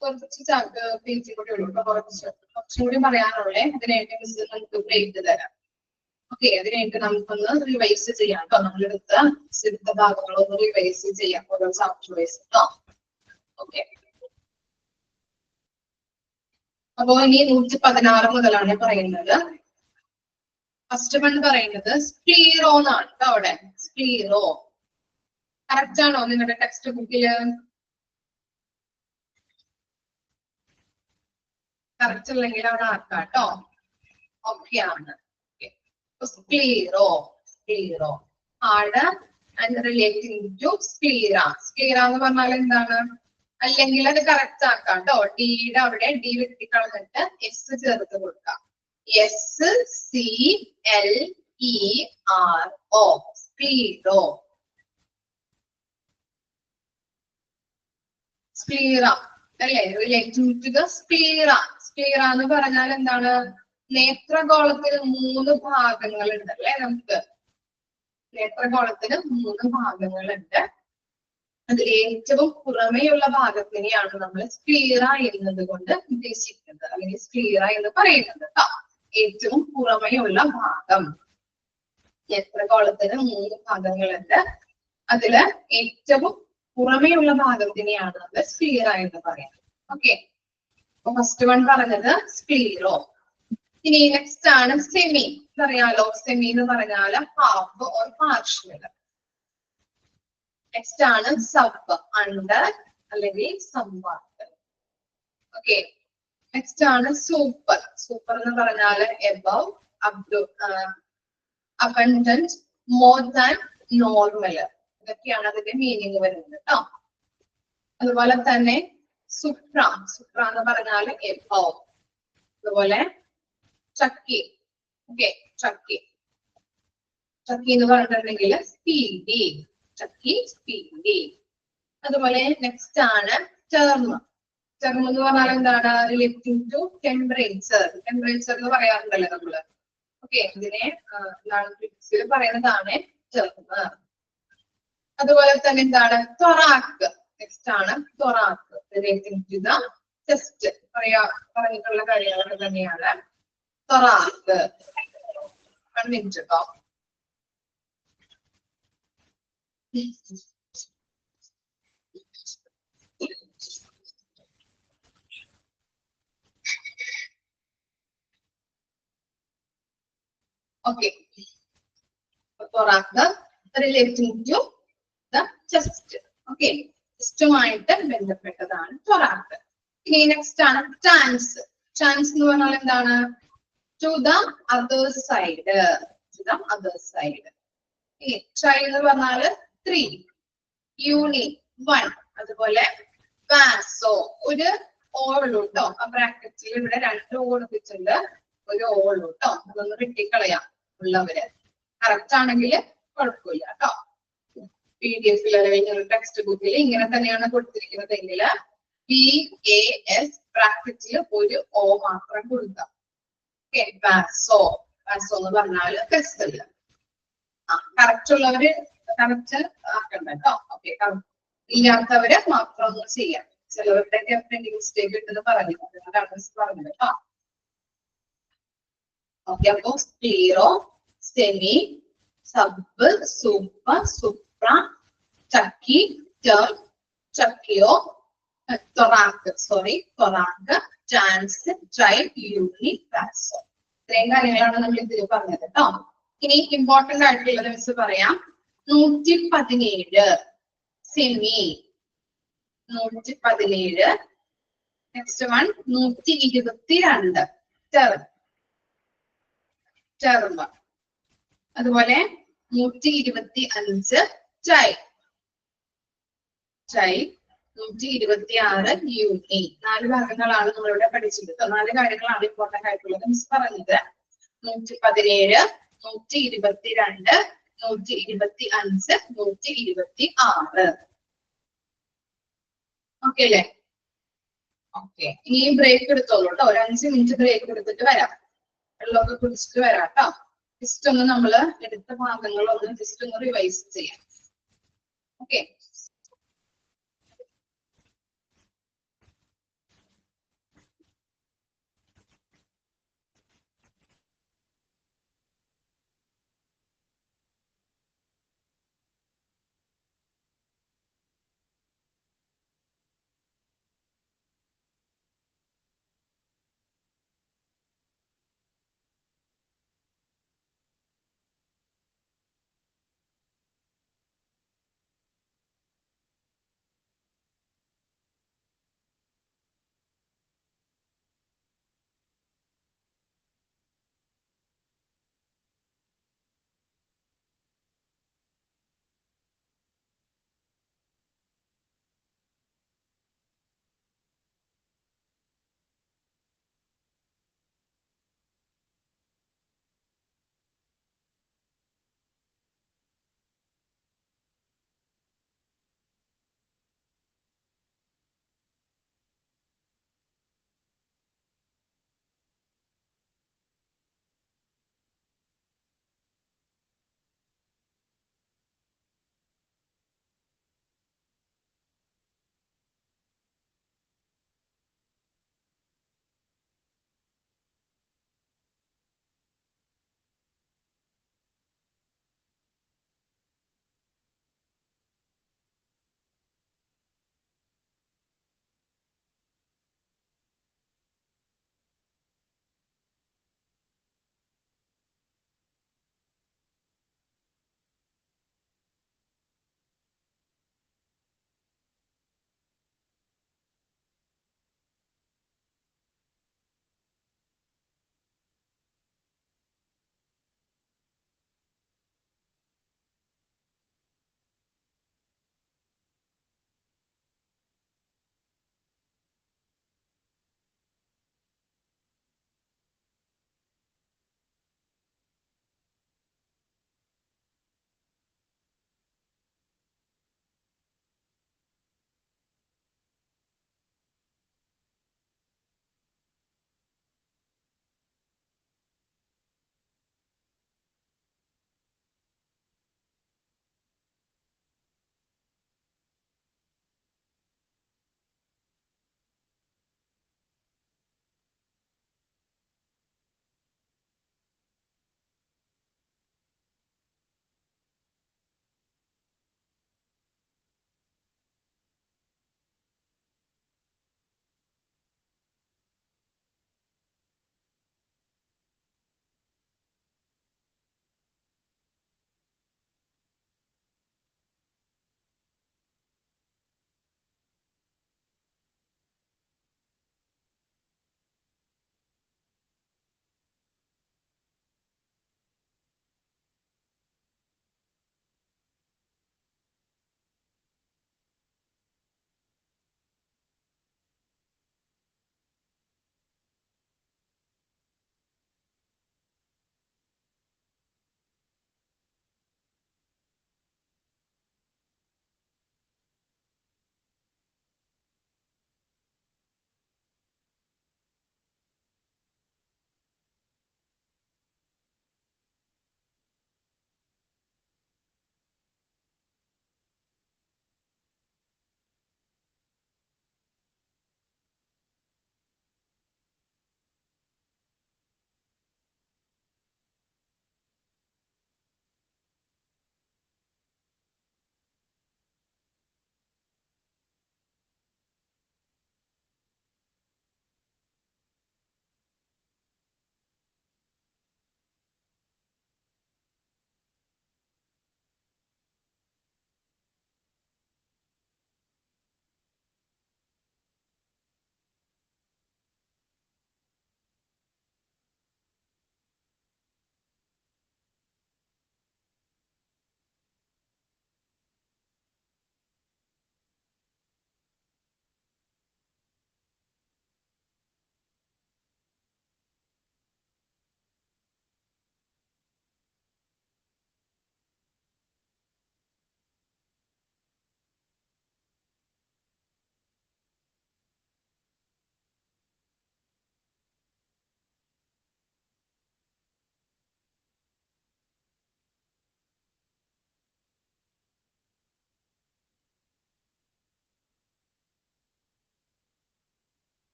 കുറച്ച് പേജ് കൂടി ഉള്ളൂ. കുറച്ചും കൂടി പറയാനുള്ളേ. അതിനായിട്ട് മിസ് നമുക്ക് ബ്രേക്ക് തരാം. ഓക്കെ, അതിനായിട്ട് നമുക്കൊന്ന് റിവൈസ് ചെയ്യാം കേട്ടോ. നമ്മളെടുത്ത ഭാഗങ്ങളൊന്ന് റിവൈസ് ചെയ്യാം, ഓരോ ചാപ്റ്റർ വൈസ് കേട്ടോ. ഓക്കെ, അപ്പോ ഇനി 116 മുതലാണ് പറയുന്നത്. ഫസ്റ്റ് വൺ പറയുന്നത് സ്ക്ലീറോ എന്നാണ് കേട്ടോ. അവിടെ സ്ക്ലീറോ കറക്റ്റ് ആണോ നിങ്ങളുടെ ടെക്സ്റ്റ് ബുക്കില്? കറക്റ്റ് അല്ലെങ്കിൽ അവിടെ ആക്കാം കേട്ടോ. ഓക്കെ ആണ്. സ്ക്ലീറോ സ്ക്ലീറോ ആണ് and relating to sclera. Sclera എന്ന് പറഞ്ഞാൽ എന്താണ്? അല്ലെങ്കിൽ അത് കറക്റ്റ് ആക്കാം കേട്ടോ. ഡിയുടെ അവിടെ ഡി വെട്ടിക്കളഞ്ഞിട്ട് എസ് ചേർത്ത് കൊടുക്കാം. SCLERO sclero. സ്ക്ലീറ അല്ലെ? Relating to the sclera. Sclera എന്ന് പറഞ്ഞാൽ എന്താണ്? നേത്രഗോളത്തിന് 3 ഭാഗങ്ങളുണ്ട് അല്ലെ? നമുക്ക് നേത്രഗോളത്തിന് 3 ഭാഗങ്ങളുണ്ട്. അതിൽ ഏറ്റവും പുറമെയുള്ള ഭാഗത്തിനെയാണ് നമ്മൾ സ്ക്ലീറ എന്നത് കൊണ്ട് ഉദ്ദേശിക്കുന്നത്, അല്ലെങ്കിൽ സ്ക്ലീറ എന്ന് പറയുന്നത് കേട്ടോ. ഏറ്റവും പുറമെയുള്ള ഭാഗം. നേത്രഗോളത്തിന് 3 ഭാഗങ്ങളുണ്ട്. അതില് ഏറ്റവും പുറമെയുള്ള ഭാഗത്തിനെയാണ് നമ്മൾ സ്ക്ലീറ എന്ന് പറയുന്നത്. ഓക്കെ, അപ്പൊ ഫസ്റ്റ് വൺ പറഞ്ഞത് സ്ക്ലീറോ. ഇനി നെക്സ്റ്റ് ആണ് സെമി. അറിയാലോ, സെമി എന്ന് പറഞ്ഞാല് ഹാഫ് ഓർ പാർഷ്യൽ. നെക്സ്റ്റ് ആണ് സബ്, അണ്ടർ അല്ലെങ്കിൽ സംവാർട്ട്. ഓക്കെ, നെക്സ്റ്റ് ആണ് സൂപ്പർ. സൂപ്പർ എന്ന് പറഞ്ഞാല് above, abundant, more than normal. ഇതൊക്കെയാണ് അതിന്റെ മീനിങ് വരുന്നത് കേട്ടോ. അതുപോലെ തന്നെ സുപ്ര. സുപ്ര എന്ന് പറഞ്ഞാല് എബവ്. അതുപോലെ ചക്കി. ഓക്കെ, ചക്കി. ചക്കി എന്ന് പറഞ്ഞിട്ടുണ്ടെങ്കിൽ സ്പീഡി. ചക്കി സ്പീഡി. അതുപോലെ നെക്സ്റ്റ് ആണ് ടെർം. ടെർം എന്ന് പറഞ്ഞാൽ എന്താണ്? Relating to temperature. ടെമ്പറേച്ചർ എന്ന് പറയാറുണ്ടല്ലോ നമ്മള്. ഓക്കെ, ഇതിനെ ഫിസിക്സിൽ പറയുന്നതാണ് ടെർം. അതുപോലെ തന്നെ എന്താണ്? തൊറാക്ക്. നെക്സ്റ്റ് ആണ് thorac. Relating to the chest. പറഞ്ഞിട്ടുള്ള കാര്യങ്ങളൊക്കെ തന്നെയാണ് തൊറാക്ക്. 1 മിനിറ്റ് കേട്ടോ. Okay, thorac relating to the chest. Okay, ചെസ്റ്റുമായിട്ട് ബന്ധപ്പെട്ടതാണ് തൊറാക്ക്. ഇനി നെക്സ്റ്റ് ആണ് ട്രാൻസ്. ട്രാൻസ് എന്ന് പറഞ്ഞാൽ എന്താണ്? To the other side. To the other side. Tri എന്ന് പറഞ്ഞാല് 3, യൂണി 1. അതുപോലെ വാസോ, ഒരു ഓളും കേട്ടോ. ആ ബ്രാക്കറ്റിൽ ഇവിടെ 2 കൊടുത്തിട്ടുണ്ട്, ഒരു ഓളും കേട്ടോ. അതൊന്ന് വെട്ടിക്കളയാം ഉള്ളവര്. കറക്റ്റ് ആണെങ്കിൽ കുഴപ്പമില്ല കേട്ടോ. PDF അല്ലെങ്കിൽ ടെക്സ്റ്റ് ബുക്കിൽ ഇങ്ങനെ തന്നെയാണ് കൊടുത്തിരിക്കുന്നതെങ്കിൽ VAS ബ്രാക്കറ്റിൽ ഒരു O മാത്രം കൊടുക്കാം. ഓക്കെ, വാസോ. വാസോ എന്ന് പറഞ്ഞാല് വെസല്. കറക്റ്റ് ഉള്ളവര് കറക്റ്റ് ആക്കണ്ട കേട്ടോ. ഓക്കെ, ഇല്ലാത്തവര് മാത്രം ഒന്ന് ചെയ്യാം. ചിലവരുടെ പ്രിന്റിംഗ് മിസ്റ്റേക്ക് ഇട്ടെന്ന് പറഞ്ഞു, അതുകൊണ്ടാണ് പറഞ്ഞത് കേട്ടോ. ഓക്കെ, അപ്പൊ സ്ക്ലീറോ, സെമി, സബ്, സൂപ്പർ, സുപ്ര, ചക്കി, ടെർം, ചക്കിയോ, തൊറാക്ക്, ട്രാൻസ്, ട്രൈ, യൂണി, വാസോ. ഇത്രയും കാര്യങ്ങളാണ് നമ്മൾ ഇതിൽ പറഞ്ഞത് കേട്ടോ. ഇനി ഇമ്പോർട്ടന്റ് ആയിട്ടുള്ളത് മിസ് പറയാം. 117 സെമി, 117. Next one 122 ടെർം. അതുപോലെ 125 ട്രൈ. 126 യൂണി. 4 ഭാഗങ്ങളാണ് നമ്മളിവിടെ പഠിച്ചത്. 4 കാര്യങ്ങളാണ് ഇമ്പോർട്ടന്റ് ആയിട്ടുള്ളത് മിസ് പറഞ്ഞത്. 117, 122, 125, 126. ഓക്കെ അല്ലേ? ഓക്കെ, ഇനിയും ബ്രേക്ക് എടുത്തോളൂ കേട്ടോ. ഒരു 5 മിനിറ്റ് ബ്രേക്ക് എടുത്തിട്ട് വരാം. വെള്ളമൊക്കെ കുടിച്ചിട്ട് വരാം കേട്ടോ. ജസ്റ്റ് ഒന്ന് നമ്മള് എടുത്ത ഭാഗങ്ങളൊന്ന് ജസ്റ്റ് ഒന്ന് റിവൈസ് ചെയ്യാം. ഓക്കെ,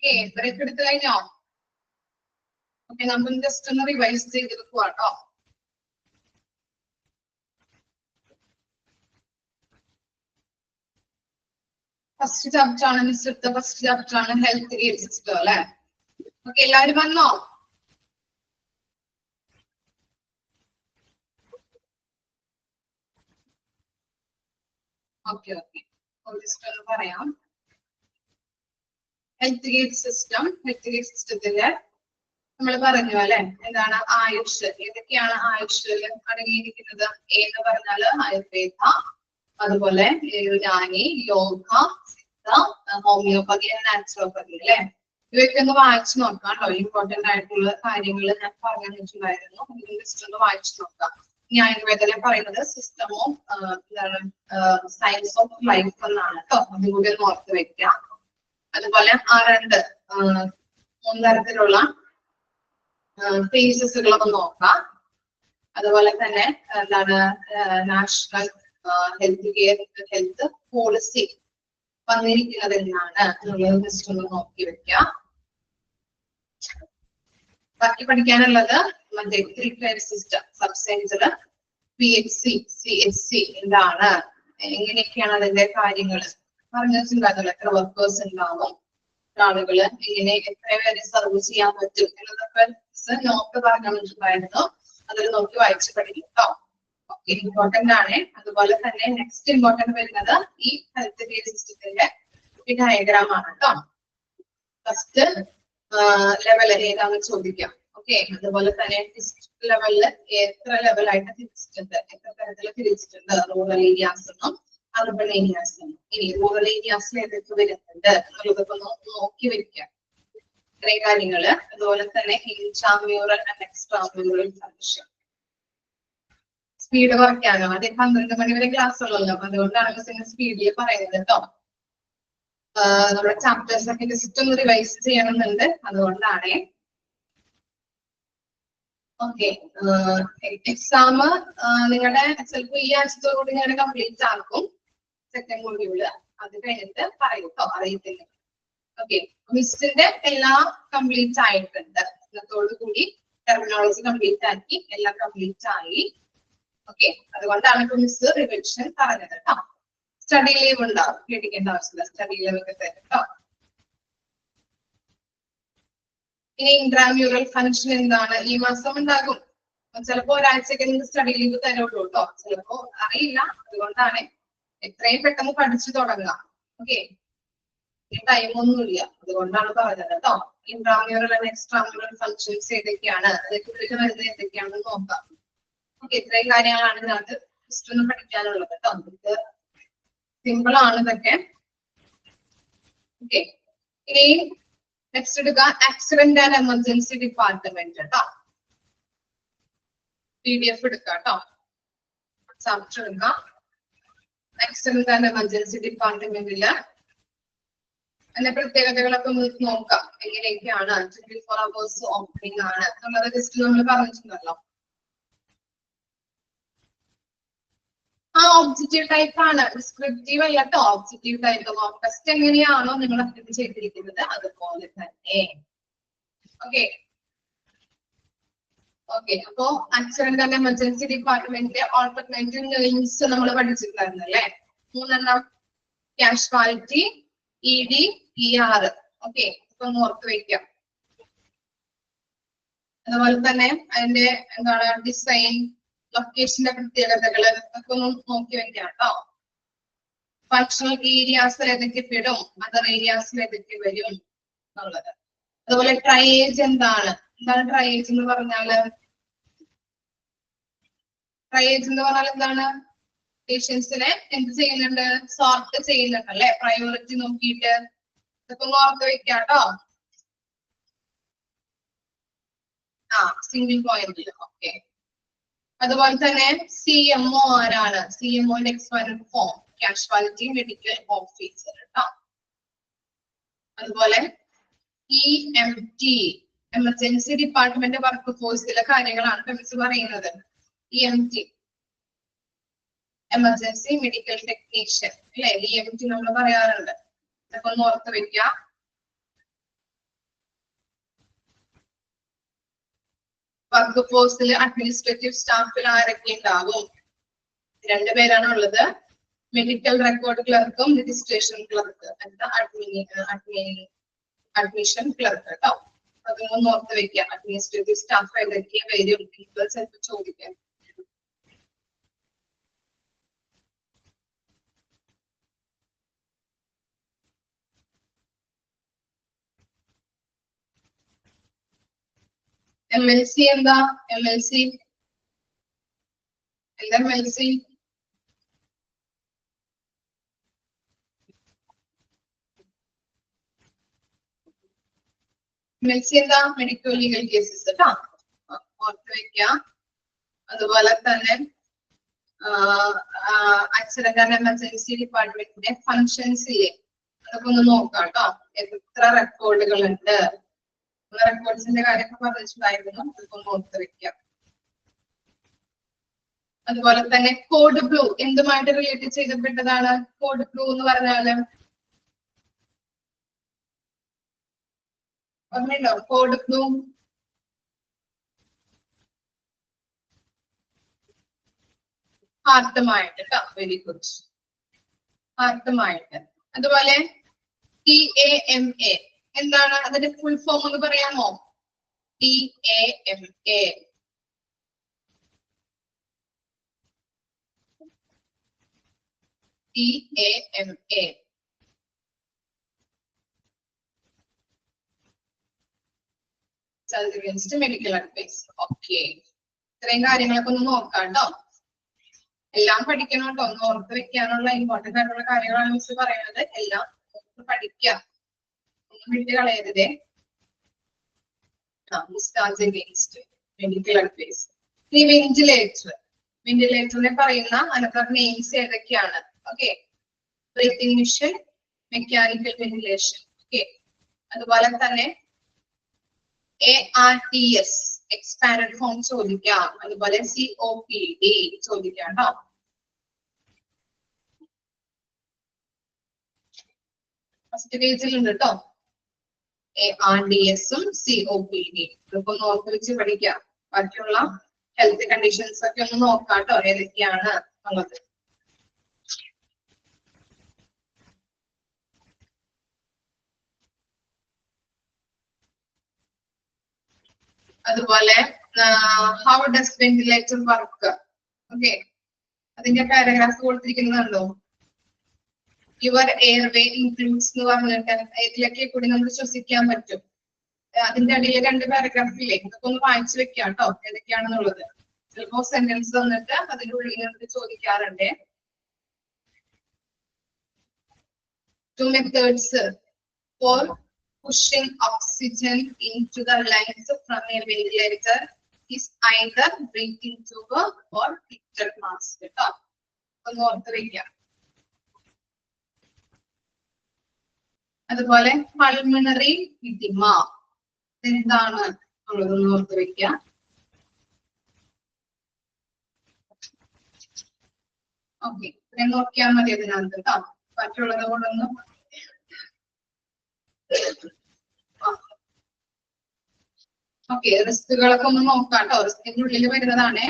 ഓക്കെ, ബ്രേക്ക് എടുത്തു കഴിഞ്ഞോ? ഓക്കെ, നമ്മൾ ജസ്റ്റ് ഒന്ന് റിവൈസ് ചെയ്തെടുക്കുക കേട്ടോ. ഫസ്റ്റ് ചാപ്റ്റർ ആണ് മിസ് എടുത്ത ഫസ്റ്റ് ചാപ്റ്റർ ആണ് ഹെൽത്ത് എയ്ഡ് സിസ്റ്റം അല്ലെ. ഓക്കെ, എല്ലാവരും വന്നോ? ഓക്കെ ഓക്കെ, ജസ്റ്റ് ഒന്ന് പറയാം. ഹെൽത്ത് എയ്ഡ് സിസ്റ്റത്തില് നമ്മൾ പറഞ്ഞു അല്ലെ, എന്താണ് ആയുഷ്, ഏതൊക്കെയാണ് ആയുഷിൽ അടങ്ങിയിരിക്കുന്നത്? എന്ന് പറഞ്ഞാല് ആയുർവേദ, അതുപോലെ യുനാനി, യോഗ, സിദ്ധ, ഹോമിയോപ്പതി, നാച്ചുറോപ്പതി അല്ലെ. ഇവയൊക്കെ ഒന്ന് വായിച്ചു നോക്കാം കേട്ടോ. ഇമ്പോർട്ടന്റ് ആയിട്ടുള്ള കാര്യങ്ങൾ ഞാൻ പറഞ്ഞു വെച്ചിട്ടുണ്ടായിരുന്നു. ജസ്റ്റ് ഒന്ന് വായിച്ചു നോക്കാം. ഇനി ആയുർവേദത്തിലെ പറയുന്നത് സിസ്റ്റം ഓഫ് എന്താണ് സയൻസ് ഓഫ് ലൈഫ് എന്നാണ് കേട്ടോ. അതും കൂടി ഒന്ന് ഓർത്ത് വെക്കാം. അതുപോലെ മൂന്ന് തരത്തിലുള്ള ഫേസസുകളൊക്കെ നോക്കാം. അതുപോലെ തന്നെ എന്താണ് നാഷണൽ ഹെൽത്ത് പോളിസി വന്നിരിക്കുന്നത് എന്നാണ് എന്നുള്ളത് ജസ്റ്റ് ഒന്ന് നോക്കി വെക്കാം. ബാക്കി പഠിക്കാനുള്ളത് മറ്റേ 3 tyre system, sub centre, PHC, CHC എന്താണ്, എങ്ങനെയൊക്കെയാണ് അതിന്റെ കാര്യങ്ങൾ പറഞ്ഞു വെച്ചിട്ടുണ്ടാകുമല്ലോ. എത്ര വർക്കേഴ്സ് ഉണ്ടാവും, ആളുകള് എങ്ങനെ എത്ര പേരെ സർവ് ചെയ്യാൻ പറ്റും എന്നതൊക്കെ നോട്ട് പറഞ്ഞു വെച്ചിട്ടുണ്ടായിരുന്നു. അതിൽ നോക്കി വായിച്ച് പഠിക്കും കേട്ടോ. ഇമ്പോർട്ടന്റ് ആണ്. അതുപോലെ തന്നെ നെക്സ്റ്റ് ഇമ്പോർട്ടന്റ് വരുന്നത് ഈ ഹെൽത്ത് കെയർ സിസ്റ്റത്തിന്റെ ഡയഗ്രാം ആണ് കേട്ടോ. ഫസ്റ്റ് ലെവൽ ഏതാണെന്ന് ചോദിക്കാം. ഓക്കെ, അതുപോലെ തന്നെ ലെവലില് എത്ര ലെവലായിട്ട് തിരിച്ചിട്ടുണ്ട്, എത്ര തരത്തിൽ തിരിച്ചിട്ടുണ്ട്, റൂറൽ ഏരിയാസ് എന്നും അർബൺ ഏരിയാസ് എന്നും. ഇനി റൂറൽ ഏരിയാസിൽ ഏതൊക്കെ വരുന്നുണ്ട് എന്നുള്ളതൊക്കെ നോക്കി വെക്കാം. ഇത്രയും കാര്യങ്ങള്. അതുപോലെ തന്നെ ഇൻട്രാമ്യൂറൽ ആൻഡ് എക്സ്ട്രാമ്യൂറൽ ഫംഗ്ഷൻ. സ്പീഡ് കുറയ്ക്കാനോ, അതെ 12 മണി വരെ ക്ലാസ് ഉള്ളല്ലോ, അതുകൊണ്ടാണ് മിസ്സിന് സ്പീഡിൽ പറയുന്നത് കേട്ടോ. നമ്മുടെ ചാപ്റ്റേഴ്സ് ഒക്കെ ജസ്റ്റ് ഒന്ന് റിവൈസ് ചെയ്യണമെന്നുണ്ട്, അതുകൊണ്ടാണ്. ഓക്കെ, എക്സാം നിങ്ങളുടെ ചിലപ്പോൾ ഈ ആഴ്ചത്തോടുകൂടി ഞാൻ കംപ്ലീറ്റ് ആക്കും. സെക്കൻഡ് മൊഡ്യൂള് അത് കഴിഞ്ഞിട്ട് പറയും കേട്ടോ, അറിയത്തില്ല. ഓക്കെ, മിസ്സിന്റെ എല്ലാം കംപ്ലീറ്റ് ആയിട്ടുണ്ട്. ഇന്നത്തോടു കൂടി ടെർമിനോളജി കംപ്ലീറ്റ് ആക്കി, എല്ലാം കംപ്ലീറ്റ് ആയി. ഓക്കെ, അതുകൊണ്ടാണ് ഇപ്പൊ മിസ് റിവിഷൻ പറഞ്ഞത് കേട്ടോ. സ്റ്റഡി ലീവ് ഉണ്ടാവും, പേടിക്കേണ്ട ആവശ്യമില്ല. സ്റ്റഡി ലീവ് ഒക്കെ തരും കേട്ടോ. ഇനി ഇൻട്രാമ്യൂറൽ ഫംഗ്ഷൻ എന്താണ്? ഈ മാസം ഉണ്ടാകും. ചിലപ്പോ ഒരാഴ്ചക്ക് നിങ്ങൾക്ക് സ്റ്റഡി ലീവ് തരുള്ളൂ കേട്ടോ. ചിലപ്പോ അറിയില്ല, അതുകൊണ്ടാണ് എത്രയും പെട്ടെന്ന് പഠിച്ചു തുടങ്ങാം. ഓക്കെ, ടൈമൊന്നുമില്ല, അതുകൊണ്ടാണ് പറഞ്ഞത് കേട്ടോ. ഇൻട്രാമ്യൂറൽ ആൻഡ് എക്സ്ട്രാമ്യൂറൽ ഫംഗ്ഷൻസ് ഏതൊക്കെയാണ്, അതൊക്കെ വരുന്നത് എന്തൊക്കെയാണെന്ന് നോക്കാം. ഓക്കെ, ഇത്രയും കാര്യങ്ങളാണ് ഇതിനകത്ത് ജസ്റ്റ് ഒന്ന് പഠിക്കാനുള്ളത് കേട്ടോ. നമുക്ക് സിമ്പിൾ ആണ് ഇതൊക്കെ. ഓക്കെ, ഇനി നെക്സ്റ്റ് എടുക്കുക ആക്സിഡന്റ് ആൻഡ് എമർജൻസി ഡിപ്പാർട്ട്മെന്റ് കേട്ടോ. PDF എടുക്കുക കേട്ടോ. ചാപ്റ്റർ എടുക്കുക. ആക്സിഡന്റ് ആൻഡ് എമർജൻസി ഡിപ്പാർട്ട്മെന്റില് അതിന്റെ പ്രത്യേകതകളൊക്കെ നോക്കാം. എങ്ങനെയൊക്കെയാണ് 24 hours ഓപ്പണിംഗ് ആണ് എന്നുള്ളത് ജസ്റ്റ് നമ്മൾ പറഞ്ഞിട്ടുണ്ടല്ലോ. ഒബ്ജക്റ്റീവ് ടൈപ്പ് ആണ്, ഡിസ്ക്രിപ്റ്റീവ് അല്ല കേട്ടോ. ഒബ്ജക്റ്റീവ് ടൈപ്പ് മോക്ക് ടെസ്റ്റ് എങ്ങനെയാണോ നിങ്ങൾ അറ്റൻഡ് ചെയ്തിരിക്കുന്നത് അതുപോലെ തന്നെ. ഓക്കെ ഓക്കെ, അപ്പോ ആക്സിഡന്റ് ആൻഡ് എമർജൻസി ഡിപ്പാർട്ട്മെന്റിന്റെ ഓൾട്ടർനേറ്റീവ് നെയിംസ് നമ്മൾ പഠിച്ചിട്ടുണ്ടായിരുന്നു അല്ലേ? 3 കാഷ്വാലിറ്റി, ED, ER. ഓക്കെ, ഇപ്പൊ ഒന്ന് ഓർത്ത് വെക്കാം. അതുപോലെ തന്നെ അതിന്റെ എന്താണ് ഡിസൈൻ, ലൊക്കേഷന്റെ പ്രത്യേകതകള് ഒക്കെ ഒന്ന് നോക്കി വെക്കാം കേട്ടോ. ഫങ്ഷണൽ ഏരിയാസിൽ ഏതൊക്കെ പെടും, അതർ ഏരിയാസിൽ ഏതൊക്കെ വരും എന്നുള്ളത്. അതുപോലെ ട്രയേജ് എന്താണ് ട്രയേജ് എന്ന് പറഞ്ഞാല്? ട്രയേജ് എന്ന് പറഞ്ഞാൽ എന്താണ്? പേഷ്യൻസിനെ എന്ത് ചെയ്യുന്നുണ്ട്? സോർട്ട് ചെയ്യുന്നുണ്ട് അല്ലെ, പ്രയോറിറ്റി നോക്കിയിട്ട്. ഇതൊക്കെ ഒന്ന് ഓർത്ത് വെക്കാം കേട്ടോ. Single point. ഓക്കെ, അതുപോലെ തന്നെ CMO ആരാണ്? CMOന്റെ expand form casualty medical officer കേട്ടോ. അതുപോലെ EMT എമർജൻസി ഡിപ്പാർട്ട്മെന്റ് വർക്ക് ഫോഴ്സിലെ കാര്യങ്ങളാണ് മിസ് പറയുന്നത്. EMT എമർജൻസി മെഡിക്കൽ ടെക്നീഷ്യൻ അല്ലെ, EMT നമ്മൾ പറയാറുണ്ട്. ഇതൊക്കെ ഒന്ന് ഓർത്ത് വെക്കാം. വർക്ക് ഫോഴ്സിൽ അഡ്മിനിസ്ട്രേറ്റീവ് സ്റ്റാഫിൽ ആരൊക്കെ ഉണ്ടാകും? 2 പേരാണ് ഉള്ളത്. മെഡിക്കൽ റെക്കോർഡ് ക്ലർക്കും രജിസ്ട്രേഷൻ ക്ലർക്ക്, അഡ്മിഷൻ ക്ലർക്ക് കേട്ടോ. അതൊന്നും ഓർത്ത് വെക്കുക. അഡ്മിനിസ്ട്രേറ്റീവ് സ്റ്റാഫ് ഏതൊക്കെ വരും ചിലപ്പോൾ ചോദിക്കാം. MLC എന്താ? MLC എന്താ? MLC എന്താ? മെഡിക്കൽ ലീഗൽ കേസസ് കേട്ടോ, ഓർത്ത് വെക്കാം. അതുപോലെ തന്നെ ആക്സിഡന്റ് ആൻഡ് എമർജൻസി ഡിപ്പാർട്ട്മെന്റിന്റെ ഫങ്ഷൻസ് ഇല്ലേ, അതൊക്കെ ഒന്ന് നോക്കാം കേട്ടോ. എത്ര റെക്കോർഡുകൾ ഉണ്ട്? റെക്കോർഡ്സിന്റെ കാര്യമൊക്കെ പറഞ്ഞിട്ടുണ്ടായിരുന്നു, അതൊക്കെ ഒന്ന് ഓർത്ത് വെക്കാം. അതുപോലെ തന്നെ കോഡ് ബ്ലൂ എന്തുമായിട്ട് റിലേറ്റ് ചെയ്യപ്പെട്ടതാണ്? കോഡ് ബ്ലൂ എന്ന് പറഞ്ഞാല് ഓർമ്മയുണ്ടോ? കോഡ് ബ്ലൂ ഹാർട്ടുമായിട്ട് കേട്ടോ. വെരി ഗുഡ്, ഹാർട്ടുമായിട്ട്. അതുപോലെ TAMA എന്താണ് അതിന്റെ ഫുൾ ഫോം എന്ന് പറയാമോ? TAMA medical advice. ഓക്കെ, ഇത്രയും കാര്യങ്ങളൊക്കെ ഒന്ന് നോക്കാം കേട്ടോ. എല്ലാം പഠിക്കണം കേട്ടോ. ഒന്ന് ഓർത്ത് വെക്കാനുള്ള ഇമ്പോർട്ടന്റ് ആയിട്ടുള്ള കാര്യങ്ങളാണ് മിസ് പറയുന്നത്. എല്ലാം പഠിക്കാം, ഒന്നും വിട്ട് കളയരുതേ. Medical advice. ഈ വെന്റിലേറ്ററിനെ പറയുന്ന അനദർ നെയിംസ് ഏതൊക്കെയാണ്? Okay, breathing machine, mechanical ventilation. Okay, അതുപോലെ തന്നെ ARTS എക്സ്പാൻഡഡ് ഫോം ചോദിക്കാം. അതുപോലെ COPD ചോദിക്കാം കേട്ടോ. ഫസ്റ്റ് പേജിലുണ്ട് കേട്ടോ. ARDS-ഉം COPD ഇതൊക്കെ ഒന്ന് ഓർത്ത് വെച്ച് പഠിക്കാം. ബാക്കിയുള്ള ഹെൽത്ത് കണ്ടീഷൻസ് ഒക്കെ ഒന്ന് നോക്കാം കേട്ടോ, ഏതൊക്കെയാണ് ഉള്ളത്. അതുപോലെ how does ventilator work? Okay, അതിന്റെ പാരഗ്രാഫ് കൊടുത്തിരിക്കുന്നുണ്ടോ? യുവർ എയർവേ ഇൻക്ലൂഡ്സ് എന്ന് പറഞ്ഞിട്ട് ഇതിലൊക്കെ കൂടി നമുക്ക് ശ്വസിക്കാൻ പറ്റും. അതിന്റെ അടിയിൽ 2 പാരഗ്രാഫില്ലേ, ഇതൊക്കെ ഒന്ന് വായിച്ചു വെക്കാം കേട്ടോ, ഏതൊക്കെയാണെന്നുള്ളത്. ചിലപ്പോ സെന്റൻസ് തന്നിട്ട് അതിന്റെ ഉള്ളിൽ നമുക്ക് ചോദിക്കാറുണ്ട്. 2 methods for pushing oxygen into the lungs from a ventilator is either breathing tube or picture mask കേട്ടോ. ഒന്ന് ഓർത്ത് വെക്കാം. അതുപോലെ പൾമണറി ഇഡിമ എന്താണ് ഉള്ളതെന്ന് ഓർത്ത് വെക്കാം. ഓക്കെ, ഇത്രയും നോക്കിയാൽ മതി അതിനകത്ത് കേട്ടോ. മറ്റുള്ളത് കൊണ്ടൊന്നും ഓക്കെ, റിസ്കുകളൊക്കെ ഒന്ന് നോക്കാം കേട്ടോ. റിസ്കിന്റെ ഉള്ളിൽ വരുന്നതാണ്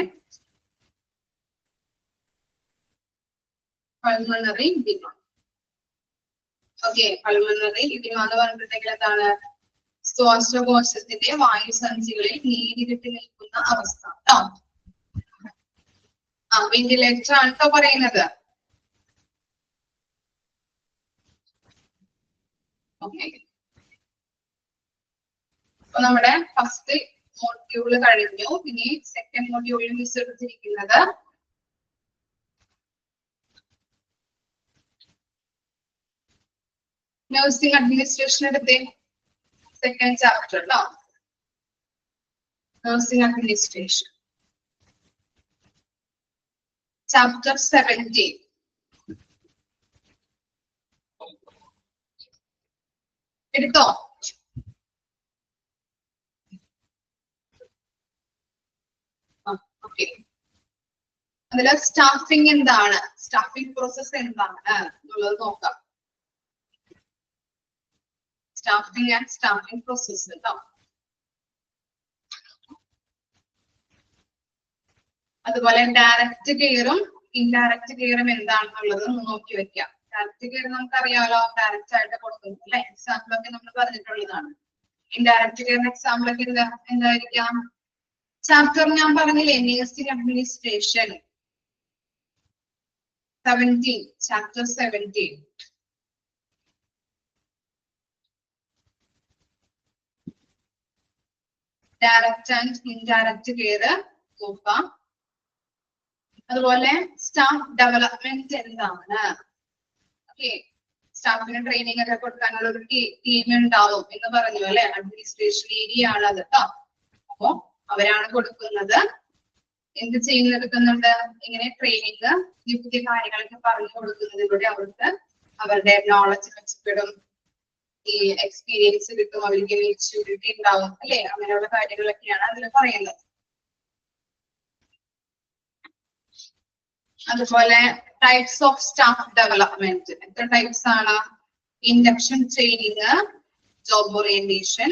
പൾമണറി ഇഡിമ. ഓക്കെ, പൾമണറി ഇഡിമ എന്ന് പറഞ്ഞിട്ടുണ്ടെങ്കിൽ എന്താണ്? ശ്വാസകോശത്തിന്റെ വായുസഞ്ചികളിൽ നീരിട്ട് നിൽക്കുന്ന അവസ്ഥ കേട്ടോ. വെന്റിലേറ്റർ ആണ് കേട്ടോ പറയുന്നത്. ഓക്കെ, അപ്പൊ നമ്മുടെ ഫസ്റ്റ് മോഡ്യൂള് കഴിഞ്ഞു. ഇനി സെക്കൻഡ് മോഡ്യൂളിൽ മിസ് എടുത്തിരിക്കുന്നത് നഴ്സിംഗ് അഡ്മിനിസ്ട്രേഷൻ എടുത്തേ. സെക്കൻഡ് ചാപ്റ്റർ കേട്ടോ, നഴ്സിംഗ് അഡ്മിനിസ്ട്രേഷൻ, ചാപ്റ്റർ 17. എടുത്തോ? ഓക്കെ, അതില് സ്റ്റാഫിംഗ് എന്താണ്, സ്റ്റാഫിംഗ് പ്രോസസ് എന്താണ് എന്നുള്ളത് നോക്കാം. സ്റ്റാഫിംഗ് ആൻഡ് സ്റ്റാഫിംഗ് പ്രോസസ് കേട്ടോ. അതുപോലെ ഡയറക്റ്റ് കെയറും ഇൻഡയറക്റ്റ് കെയറും എന്താണെന്നുള്ളത് ഒന്ന് നോക്കി വെക്കാം. ഡയറക്റ്റ് കെയർ നമുക്കറിയാമല്ലോ, ഡയറക്റ്റ് ആയിട്ട് കൊടുക്കുന്നു അല്ലെ, എക്സാമ്പിൾ ഒക്കെ നമ്മൾ പറഞ്ഞിട്ടുള്ളതാണ്. ഇൻഡയറക്റ്റ് കെയറിന്റെ എക്സാമ്പിൾ ഒക്കെ എന്തായിരിക്കാം? ചാപ്റ്റർ ഞാൻ പറഞ്ഞില്ലേ, nursing administration 17, chapter 17. Direct and indirect care നോക്കാം. അതുപോലെ സ്റ്റാഫ് ഡെവലപ്മെന്റ് എന്താണ്? ഓക്കെ, സ്റ്റാഫിന് ട്രെയിനിങ് ഒക്കെ കൊടുക്കാനുള്ള ഒരു ടീം ഉണ്ടാവും എന്ന് പറഞ്ഞു അല്ലെ, അഡ്മിനിസ്ട്രേഷൻ ഏരിയ ആണ് അത് കേട്ടോ. അപ്പോ അവരാണ് കൊടുക്കുന്നത്. എന്ത് ചെയ്യുന്നെടുക്കുന്നുണ്ട്? ഇങ്ങനെ ട്രെയിനിങ്, പുതിയ കാര്യങ്ങളൊക്കെ പറഞ്ഞു കൊടുക്കുന്നതിലൂടെ അവർക്ക് അവരുടെ നോളജ് മെച്ചപ്പെടും, ഈ എക്സ്പീരിയൻസ് കിട്ടും, അവർക്ക് മെച്യൂരിറ്റി ഉണ്ടാവും അല്ലെ, അങ്ങനെയുള്ള കാര്യങ്ങളൊക്കെയാണ് അതിൽ പറയുന്നത്. അതുപോലെ ടൈപ്സ് ഓഫ് സ്റ്റാഫ് ഡെവലപ്മെന്റ് എത്ര ടൈപ്സ് ആണ്? Induction training, job orientation,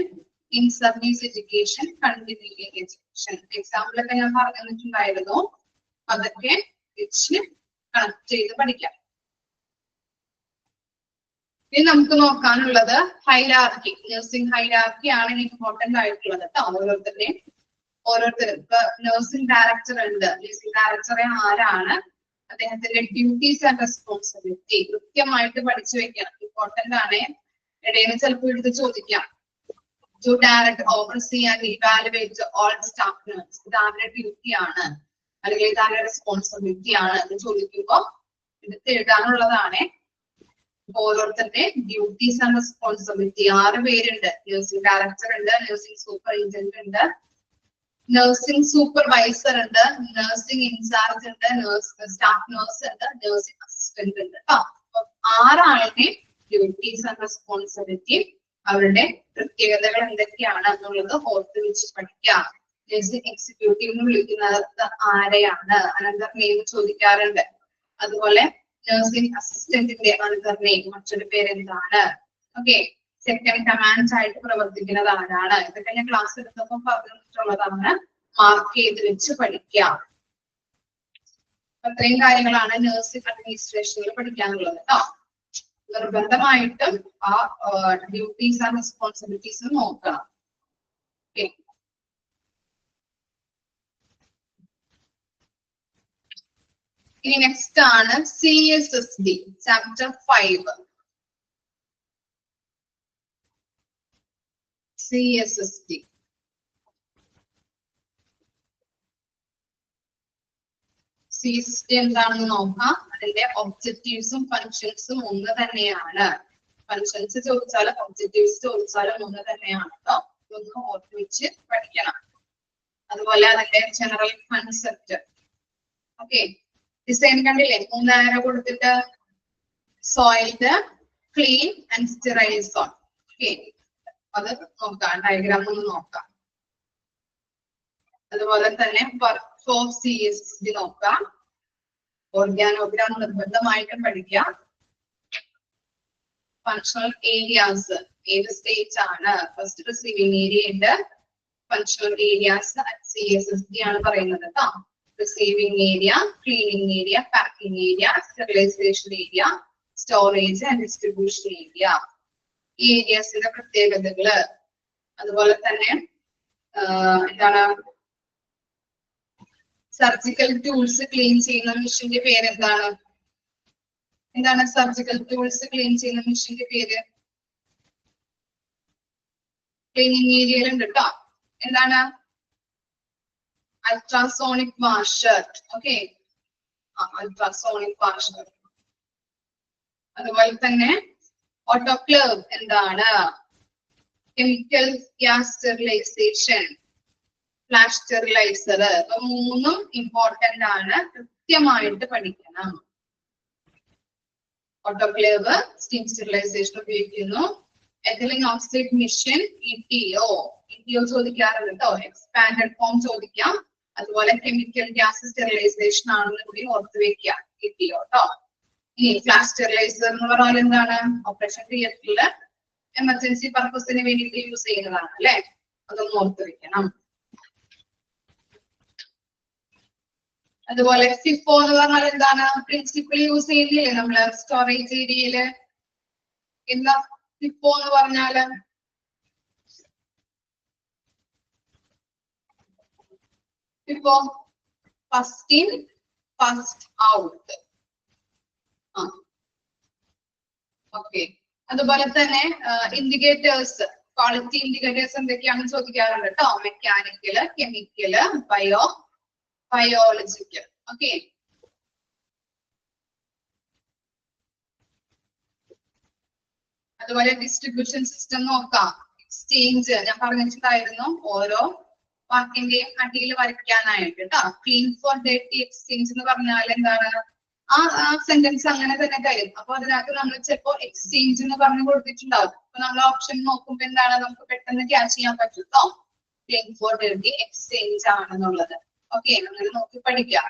in service education, continuing education. Example ഒക്കെ ഞാൻ പറഞ്ഞു തന്നിട്ടുണ്ടായിരുന്നു, അതൊക്കെ വെച്ച് കണക്ട് ചെയ്ത് പഠിക്കാം. ഇനി നമുക്ക് നോക്കാനുള്ളത് ഹൈറാർക്കി, നഴ്സിംഗ് ഹൈറാർക്കി ആണ് ഇമ്പോർട്ടന്റ് ആയിട്ടുള്ളത് കേട്ടോ. ഓരോരുത്തരും ഇപ്പൊ നഴ്സിംഗ് ഡയറക്ടർ ഉണ്ട്, നഴ്സിംഗ് ഡയറക്ടറെ ആരാണ്, അദ്ദേഹത്തിന്റെ ഡ്യൂട്ടീസ് ആൻഡ് റെസ്പോൺസിബിലിറ്റി കൃത്യമായിട്ട് പഠിച്ചു വെക്കണം, ഇമ്പോർട്ടന്റ് ആണ്. ഇടയിൽ ചിലപ്പോൾ എടുത്ത് ചോദിക്കാം. To direct, oversee and evaluate all staff nurse, ഇതാരുടെ ഡ്യൂട്ടി ആണ് അല്ലെങ്കിൽ ഇതാരുടെ റെസ്പോൺസിബിലിറ്റി ആണ് എന്ന് ചോദിക്കുമ്പോൾ എടുത്ത് എഴുതാനുള്ളതാണ്. ഓരോരുത്തരുടെ ഡ്യൂട്ടീസ് ആൻഡ് റെസ്പോൺസിബിലിറ്റി 6 പേരുണ്ട്. നഴ്സിംഗ് ഡയറക്ടർ ഉണ്ട്, നഴ്സിംഗ് സൂപ്പർഇൻറ്റൻഡന്റ് ഉണ്ട്, നഴ്സിംഗ് സൂപ്പർവൈസർ ഉണ്ട്, നഴ്സിംഗ് ഇൻചാർജ് ഉണ്ട്, സ്റ്റാഫ് നഴ്സ് ഉണ്ട്, നഴ്സിംഗ് അസിസ്റ്റന്റ് ഉണ്ട് കേട്ടോ. 6 ആളുടെ ഡ്യൂട്ടീസ് ആൻഡ് റെസ്പോൺസിബിലിറ്റി, അവരുടെ പ്രത്യേകതകൾ എന്തൊക്കെയാണ് എന്നുള്ളത് ഓർത്ത് വെച്ച് പഠിക്കാം. നഴ്സിംഗ് എക്സിക്യൂട്ടീവ് എന്ന് വിളിക്കുന്നത് ആരെയാണ്? അനന്തർ നെയിം ചോദിക്കാറുണ്ട്. അതുപോലെ നഴ്സിംഗ് അസിസ്റ്റന്റിന്റെ അനന്തർ നെയിം, മറ്റൊരു പേര് എന്താണ്? ഓക്കെ, സെക്കൻഡ് കമാൻഡ് ആയിട്ട് പ്രവർത്തിക്കുന്നത് ആരാണ്? ഇതൊക്കെ ഞാൻ ക്ലാസ് എടുത്തപ്പോൾ പറഞ്ഞിട്ടുള്ളതാണ്, മാർക്ക് ചെയ്ത് വെച്ച് പഠിക്കാം. അത്രയും കാര്യങ്ങളാണ് നഴ്സിംഗ് അഡ്മിനിസ്ട്രേഷനിൽ പഠിക്കാനുള്ളത് കേട്ടോ. നിർബന്ധമായിട്ടും ആ ഡ്യൂട്ടീസ് ആൻഡ് റെസ്പോൺസിബിലിറ്റീസ് നോക്കണം. ഓക്കെ, ഇനി നെക്സ്റ്റ് ആണ് CSSD ചാപ്റ്റർ 5. CSSD എന്താണെന്ന് നോക്കാം. അതിന്റെ ഒബ്ജക്റ്റീവ്സും ഫങ്ഷൻസും ഒന്ന് തന്നെയാണ്. ഫങ്ഷൻസ് ചോദിച്ചാലും ഒബ്ജക്റ്റീവ്സ് ചോദിച്ചാലും ഒന്ന് തന്നെയാണ് കേട്ടോ. ഇതൊന്ന് ഓർത്ത് വെച്ച് പഠിക്കണം. അതുപോലെ അതിന്റെ ജനറൽ കൺസെപ്റ്റ്. ഓക്കെ, ഡിസൈൻ കണ്ടില്ലേ? 3 ആരോ കൊടുത്തിട്ട് soiled, clean and sterile zone. Okay, അത് നോക്കാം, ഡയഗ്രാം ഒന്ന് നോക്കാം. അതുപോലെ തന്നെ വർക്ക് ഓഫ് CSSD നോക്കാം. ഓർഗാനോഗ്രാം നിർബന്ധമായിട്ടും പഠിക്കാം. ഫങ്ഷണൽ ഏരിയാസ് ഏത് സ്റ്റേറ്റ് ആണ്? ഫസ്റ്റ് റിസീവിംഗ് ഏരിയ ഉണ്ട്. ഫങ്ഷണൽ ഏരിയാസ് CSSD ആണ് പറയുന്നത് കേട്ടോ. Receiving area, cleaning area, packing area, sterilisation area, storage and distribution area. ഈ ഏരിയാസിന്റെ പ്രത്യേകതകള്. അതുപോലെ തന്നെ എന്താണ്, സർജിക്കൽ ടൂൾസ് ക്ലീൻ ചെയ്യുന്ന മെഷീന്റെ പേര് എന്താണ്? എന്താണ് സർജിക്കൽ ടൂൾസ് ക്ലീൻ ചെയ്യുന്ന മെഷീന്റെ പേര്? ക്ലീനിങ് ഏരിയയിലുണ്ട് കേട്ടോ. എന്താണ്? Ultrasonic washer. Okay, ultrasonic washer. അതുപോലെ തന്നെ ഓട്ടോക്ലേവ് എന്താണ്? Chemical gas sterilisation, flash steriliser. അപ്പൊ 3ഉം ഇമ്പോർട്ടന്റ് ആണ്, കൃത്യമായിട്ട് പഠിക്കണം. ഓട്ടോക്ലേവ് സ്റ്റീം സ്റ്റെറിലൈസേഷൻ ഉപയോഗിക്കുന്നു. എഥിലിൻ ഓക്സൈഡ് മെഷീൻ ETO ചോദിക്കാറുണ്ട് കേട്ടോ. എക്സ്പാൻഡഡ് ഫോം ചോദിക്കാം. അതുപോലെ കെമിക്കൽ ഗ്യാസ് സ്റ്റെറിലൈസേഷൻ ആണെന്ന് കൂടി ഓർത്ത് വെക്കുക, ETO കേട്ടോ. ഇനി ഫ്ലാഷ് സ്റ്റെറിലൈസർ എന്ന് പറഞ്ഞാൽ എന്താണ്? ഓപ്പറേഷൻ തിയേറ്ററില് എമർജൻസി പർപ്പസിന് വേണ്ടിയിട്ട് യൂസ് ചെയ്യുന്നതാണ് അല്ലെ, അതൊന്നും ഓർത്ത് വെക്കണം. അതുപോലെ FIFO എന്ന് പറഞ്ഞാൽ എന്താണ്? പ്രിൻസിപ്പൽ യൂസ് ചെയ്യുന്നില്ലേ നമ്മള് സ്റ്റോറേജ് ഏരിയയില്? എന്താ FIFO എന്ന് പറഞ്ഞാല്? FIFO first in first out. Okay. അതുപോലെ തന്നെ ഇൻഡിക്കേറ്റേഴ്സ്, ക്വാളിറ്റി ഇൻഡിക്കേറ്റേഴ്സ് എന്തൊക്കെയാണെന്ന് ചോദിക്കാറുണ്ട് കേട്ടോ. Mechanical, chemical, biological. ഓക്കെ. അതുപോലെ ഡിസ്ട്രിബ്യൂഷൻ സിസ്റ്റം നോക്കാം. എക്സ്ചേഞ്ച് ഞാൻ പറഞ്ഞിട്ടുണ്ടായിരുന്നു ഓരോ വാക്കിന്റെയും അടിയിൽ വരയ്ക്കാനായിട്ട് കേട്ടോ. ക്ലീൻ ഫോർ ഡേർട്ടി എക്സ്ചേഞ്ച് എന്ന് പറഞ്ഞാൽ എന്താണ്? ആ സെന്റൻസ് അങ്ങനെ തന്നെ തരും. അപ്പൊ അതിനകത്ത് നമ്മൾ ചിലപ്പോ എക്സ്ചേഞ്ച് എന്ന് പറഞ്ഞു കൊടുത്തിട്ടുണ്ടാവും. അപ്പൊ നമ്മൾ ഓപ്ഷൻ നോക്കുമ്പോ എന്താണ് നമുക്ക് പെട്ടെന്ന് ക്യാച്ച് ചെയ്യാൻ പറ്റും കേട്ടോ. ക്ലീൻ ഫോർ ഡേർട്ടി എക്സ്ചേഞ്ച് ആണെന്നുള്ളത്. ഓക്കെ, അങ്ങനെ നോക്കി പഠിക്കാം.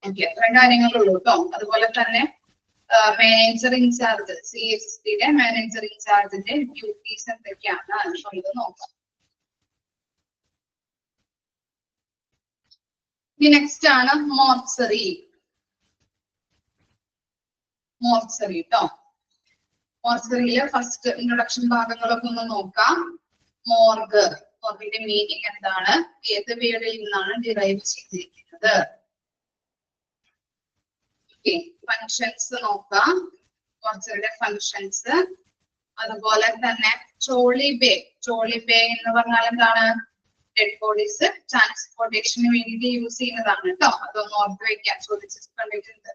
ഓക്കെ, അത്ര കാര്യങ്ങളുള്ളൂ കേട്ടോ. അതുപോലെ തന്നെ മാനേജർ ഇൻചാർജ്, CSSTയുടെ മാനേജർ ഇൻചാർജിന്റെ ഡ്യൂട്ടീസ് എന്തൊക്കെയാണ് എന്നുള്ളത് നോക്കാം. നെക്സ്റ്റ് ആണ് മോർച്ചറി. മോർച്ചറി ട്ടോ. മോർച്ചറിയിലെ ഫസ്റ്റ് ഇൻട്രൊഡക്ഷൻ ഭാഗങ്ങളൊക്കെ ഒന്ന് നോക്കാം. മോർഗ്, മോർഗിന്റെ മീനിങ് എന്താണ്? ഏത് വേർഡിൽ നിന്നാണ് ഡിറൈവ് ചെയ്തിരിക്കുന്നത്? ഫങ്ഷൻസ് നോക്കാം. മോർച്ചറിയുടെ ഫങ്ഷൻസ്. അതുപോലെ തന്നെ ട്രോളി ബേ. ട്രോളി ബേ എന്ന് പറഞ്ഞാൽ എന്താണ്? ഡെഡ് ബോഡീസ് ട്രാൻസ്പോർട്ടേഷന് വേണ്ടിയിട്ട് യൂസ് ചെയ്യുന്നതാണ് കേട്ടോ. അതൊന്ന് ഓർത്ത് വെക്കാൻ ചോദിച്ചിട്ട് കണ്ടിട്ടുണ്ട്.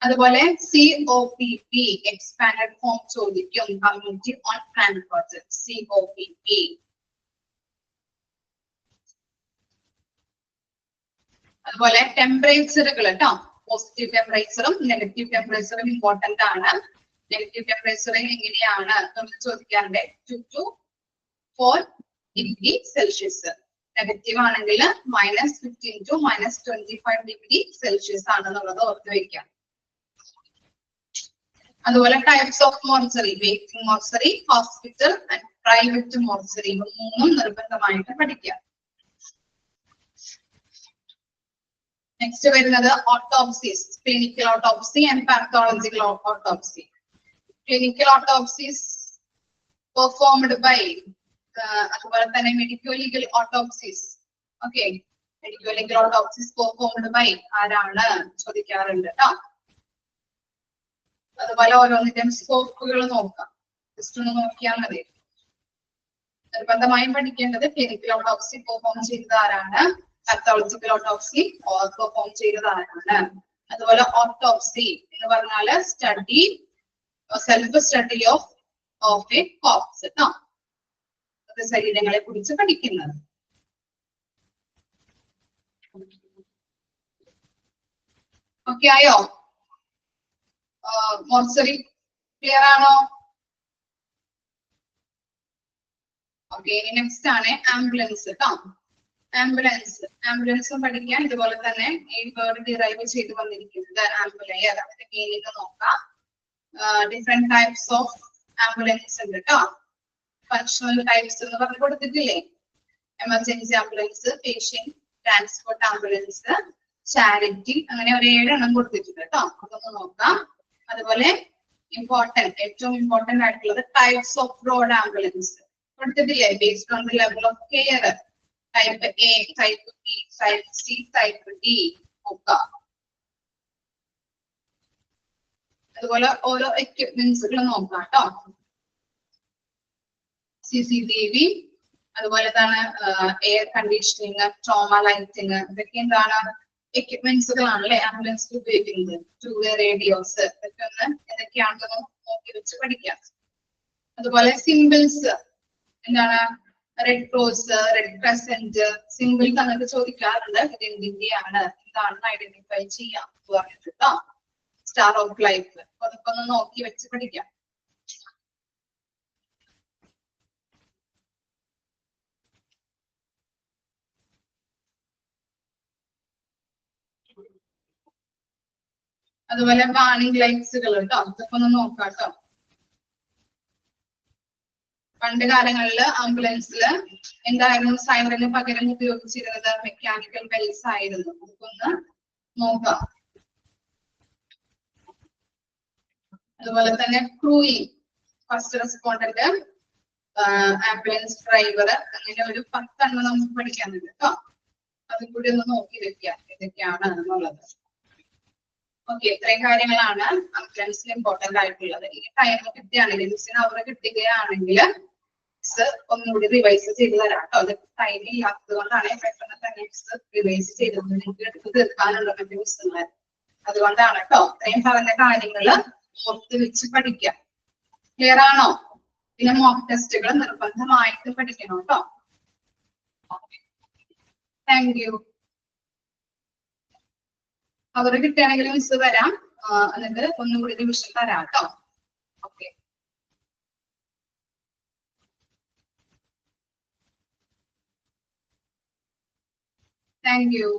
അതുപോലെ COPP എക്സ്പാൻഡഡ് ഫോം ചോദിക്കും. Community on plan project, COPP. അതുപോലെ ടെമ്പറേച്ചറുകൾ കേട്ടോ. പോസിറ്റീവ് ടെമ്പറേച്ചറും നെഗറ്റീവ് ടെമ്പറേച്ചറും ഇമ്പോർട്ടന്റ് ആണ്. നെഗറ്റീവ് ടെമ്പറേച്ചർ എങ്ങനെയാണ് നമ്മൾ ചോദിക്കാറുണ്ട്? 2 to 4 ഡിഗ്രി സെൽഷ്യസ്. നെഗറ്റീവ് ആണെങ്കിൽ -15 to -25 ഡിഗ്രി സെൽഷ്യസ് ആണെന്നുള്ളത് ഓർത്ത് വയ്ക്കാം. അതുപോലെ types of mortuary, waiting mortuary, hospital and private mortuary. മൂന്നും നിർബന്ധമായിട്ട് പഠിക്കാം. നെക്സ്റ്റ് വരുന്നത് autopsies, clinical autopsy and pathological autopsy. Clinical autopsies performed by, അതുപോലെ തന്നെ medico legal autopsies. Okay, medico legal autopsies performed by ആരാണ് ചോദിക്കാറുണ്ട് കേട്ടോ. അതുപോലെ ഓരോന്നിന്റെയും സ്കോപ്പുകൾ നോക്കാം. ജസ്റ്റ് ഒന്ന് നോക്കിയാൽ മതി. നിർബന്ധമായും പഠിക്കേണ്ടത് ക്ലിനിക്കൽ ഓട്ടോപ്സി പെർഫോം ചെയ്തത് ആരാണ്, പാത്തോളജിക്കൽ ഓട്ടോപ്സി പെർഫോം ചെയ്തത് ആരാണ്. അതുപോലെ ഓട്ടോപ്സി എന്ന് പറഞ്ഞാല് study, self study of A corps കേട്ടോ. ശരീരങ്ങളെ കുറിച്ച് പഠിക്കുന്നത്. ഓക്കെ ആയോ? മോർച്ചറി ക്ലിയർ ആണോ? ഓക്കെ, നെക്സ്റ്റ് ആണ് ആംബുലൻസ് കേട്ടോ. ആംബുലൻസും പഠിക്കാൻ ഇതുപോലെ തന്നെ ഈ വേർഡ് ഡിറൈവ് ചെയ്ത് വന്നിരിക്കുന്നത് ആംബുലയർ. അതിന്റെ മീനിങ് നോക്കാം. ഡിഫറെന്റ് ടൈപ്സ് ഓഫ് ആംബുലൻസ് ഉണ്ട് കേട്ടോ. ഫങ്ഷണൽ ടൈപ്സ് എന്ന് പറഞ്ഞു കൊടുത്തിട്ടില്ലേ? Emergency ambulance, patient transport ambulance, charity, അങ്ങനെ ഒരു 7 എണ്ണം കൊടുത്തിട്ടുണ്ട് കേട്ടോ. അതൊന്ന് നോക്കാം. അതുപോലെ ഏറ്റവും ഇമ്പോർട്ടന്റ് ആയിട്ടുള്ളത് ടൈപ്സ് ഓഫ് റോഡ് ആംബുലൻസ് കൊടുത്തിട്ടില്ലേ? Based on the level of care, type A, type B, type C, type D നോക്കാം. അതുപോലെ ഓരോ എക്യുപ്മെന്റ്സുകൾ നോക്കാം കേട്ടോ. CCTV, അതുപോലെ തന്നെ എയർ കണ്ടീഷനിങ്, ട്രോമ ലൈറ്റിങ്, ഇതൊക്കെ എന്താണ്? എക്യുപ്മെന്റ്സുകളാണ് അല്ലെ ആംബുലൻസിൽ ഉപയോഗിക്കുന്നത്. 2-way റേഡിയോസ്, ഇതൊക്കെ ഒന്ന് ഏതൊക്കെയാണെന്ന് നോക്കി വെച്ച് പഠിക്കാം. അതുപോലെ സിമ്പിൾസ് എന്താണ്? Red cross, red crescent, simple തന്നിട്ട് ചോദിക്കാറുണ്ട്. ഇത് എന്തിന്റെയാണ്, എന്താണെന്ന് ഐഡന്റിഫൈ ചെയ്യാം പറഞ്ഞിട്ട് കേട്ടോ. സ്റ്റാർ ഓഫ് ലൈഫ്, അതൊക്കെ ഒന്ന് നോക്കി വെച്ച് പഠിക്കാം. അതുപോലെ വാർണിംഗ് ലൈറ്റ്സുകൾ കേട്ടോ. ഇതൊക്കെ ഒന്ന് നോക്കാം കേട്ടോ. പണ്ട് കാലങ്ങളിൽ ആംബുലൻസിൽ എന്തായിരുന്നു സൈറന് പകരം ഉപയോഗിച്ചിരുന്നത്? മെക്കാനിക്കൽ ബെൽസ് ആയിരുന്നു. നമുക്കൊന്ന് നോക്കാം. അതുപോലെ തന്നെ ക്രൂയിങ്, ഫസ്റ്റ് റെസ്പോണ്ടന്റ്, ആംബുലൻസ് ഡ്രൈവർ, അങ്ങനെ ഒരു 10 എണ്ണം നമുക്ക് പഠിക്കാനുണ്ട് കേട്ടോ. അതും കൂടി ഒന്ന് നോക്കി വെക്കാം ഇതൊക്കെയാണ് എന്നുള്ളത്. ഓക്കെ, ഇത്രയും കാര്യങ്ങളാണ് ആംബുലൻസിൽ ഇമ്പോർട്ടന്റ് ആയിട്ടുള്ളത്. ഈ ടൈം കിട്ടുകയാണെങ്കിൽ മിസ്സിന് അവർ കിട്ടുകയാണെങ്കിൽ മിസ് ഒന്നുകൂടി റിവൈസ് ചെയ്ത് തരാം കേട്ടോ. അത് ടൈം ഇല്ലാത്തത് കൊണ്ടാണ് പെട്ടെന്ന് തന്നെ മിസ് റിവൈസ് ചെയ്തത്. നിങ്ങൾക്ക് എടുത്ത് തീർക്കാനുള്ള മറ്റു മിസ്സുമാർ, അതുകൊണ്ടാണ് കേട്ടോ. ഇത്രയും പറഞ്ഞ കാര്യങ്ങള് ഒത്തു വെച്ച് പഠിക്കാം. ക്ലിയർ ആണോ? പിന്നെ മോക്ക് ടെസ്റ്റുകൾ നിർബന്ധമായിട്ട് പഠിക്കണം കേട്ടോ. Thank you. അവർ കിട്ടുകയാണെങ്കിൽ മിസ് വരാം, എന്നിട്ട് ഒന്നുകൂടി റിവിഷൻ തരാം കേട്ടോ. Okay, thank you.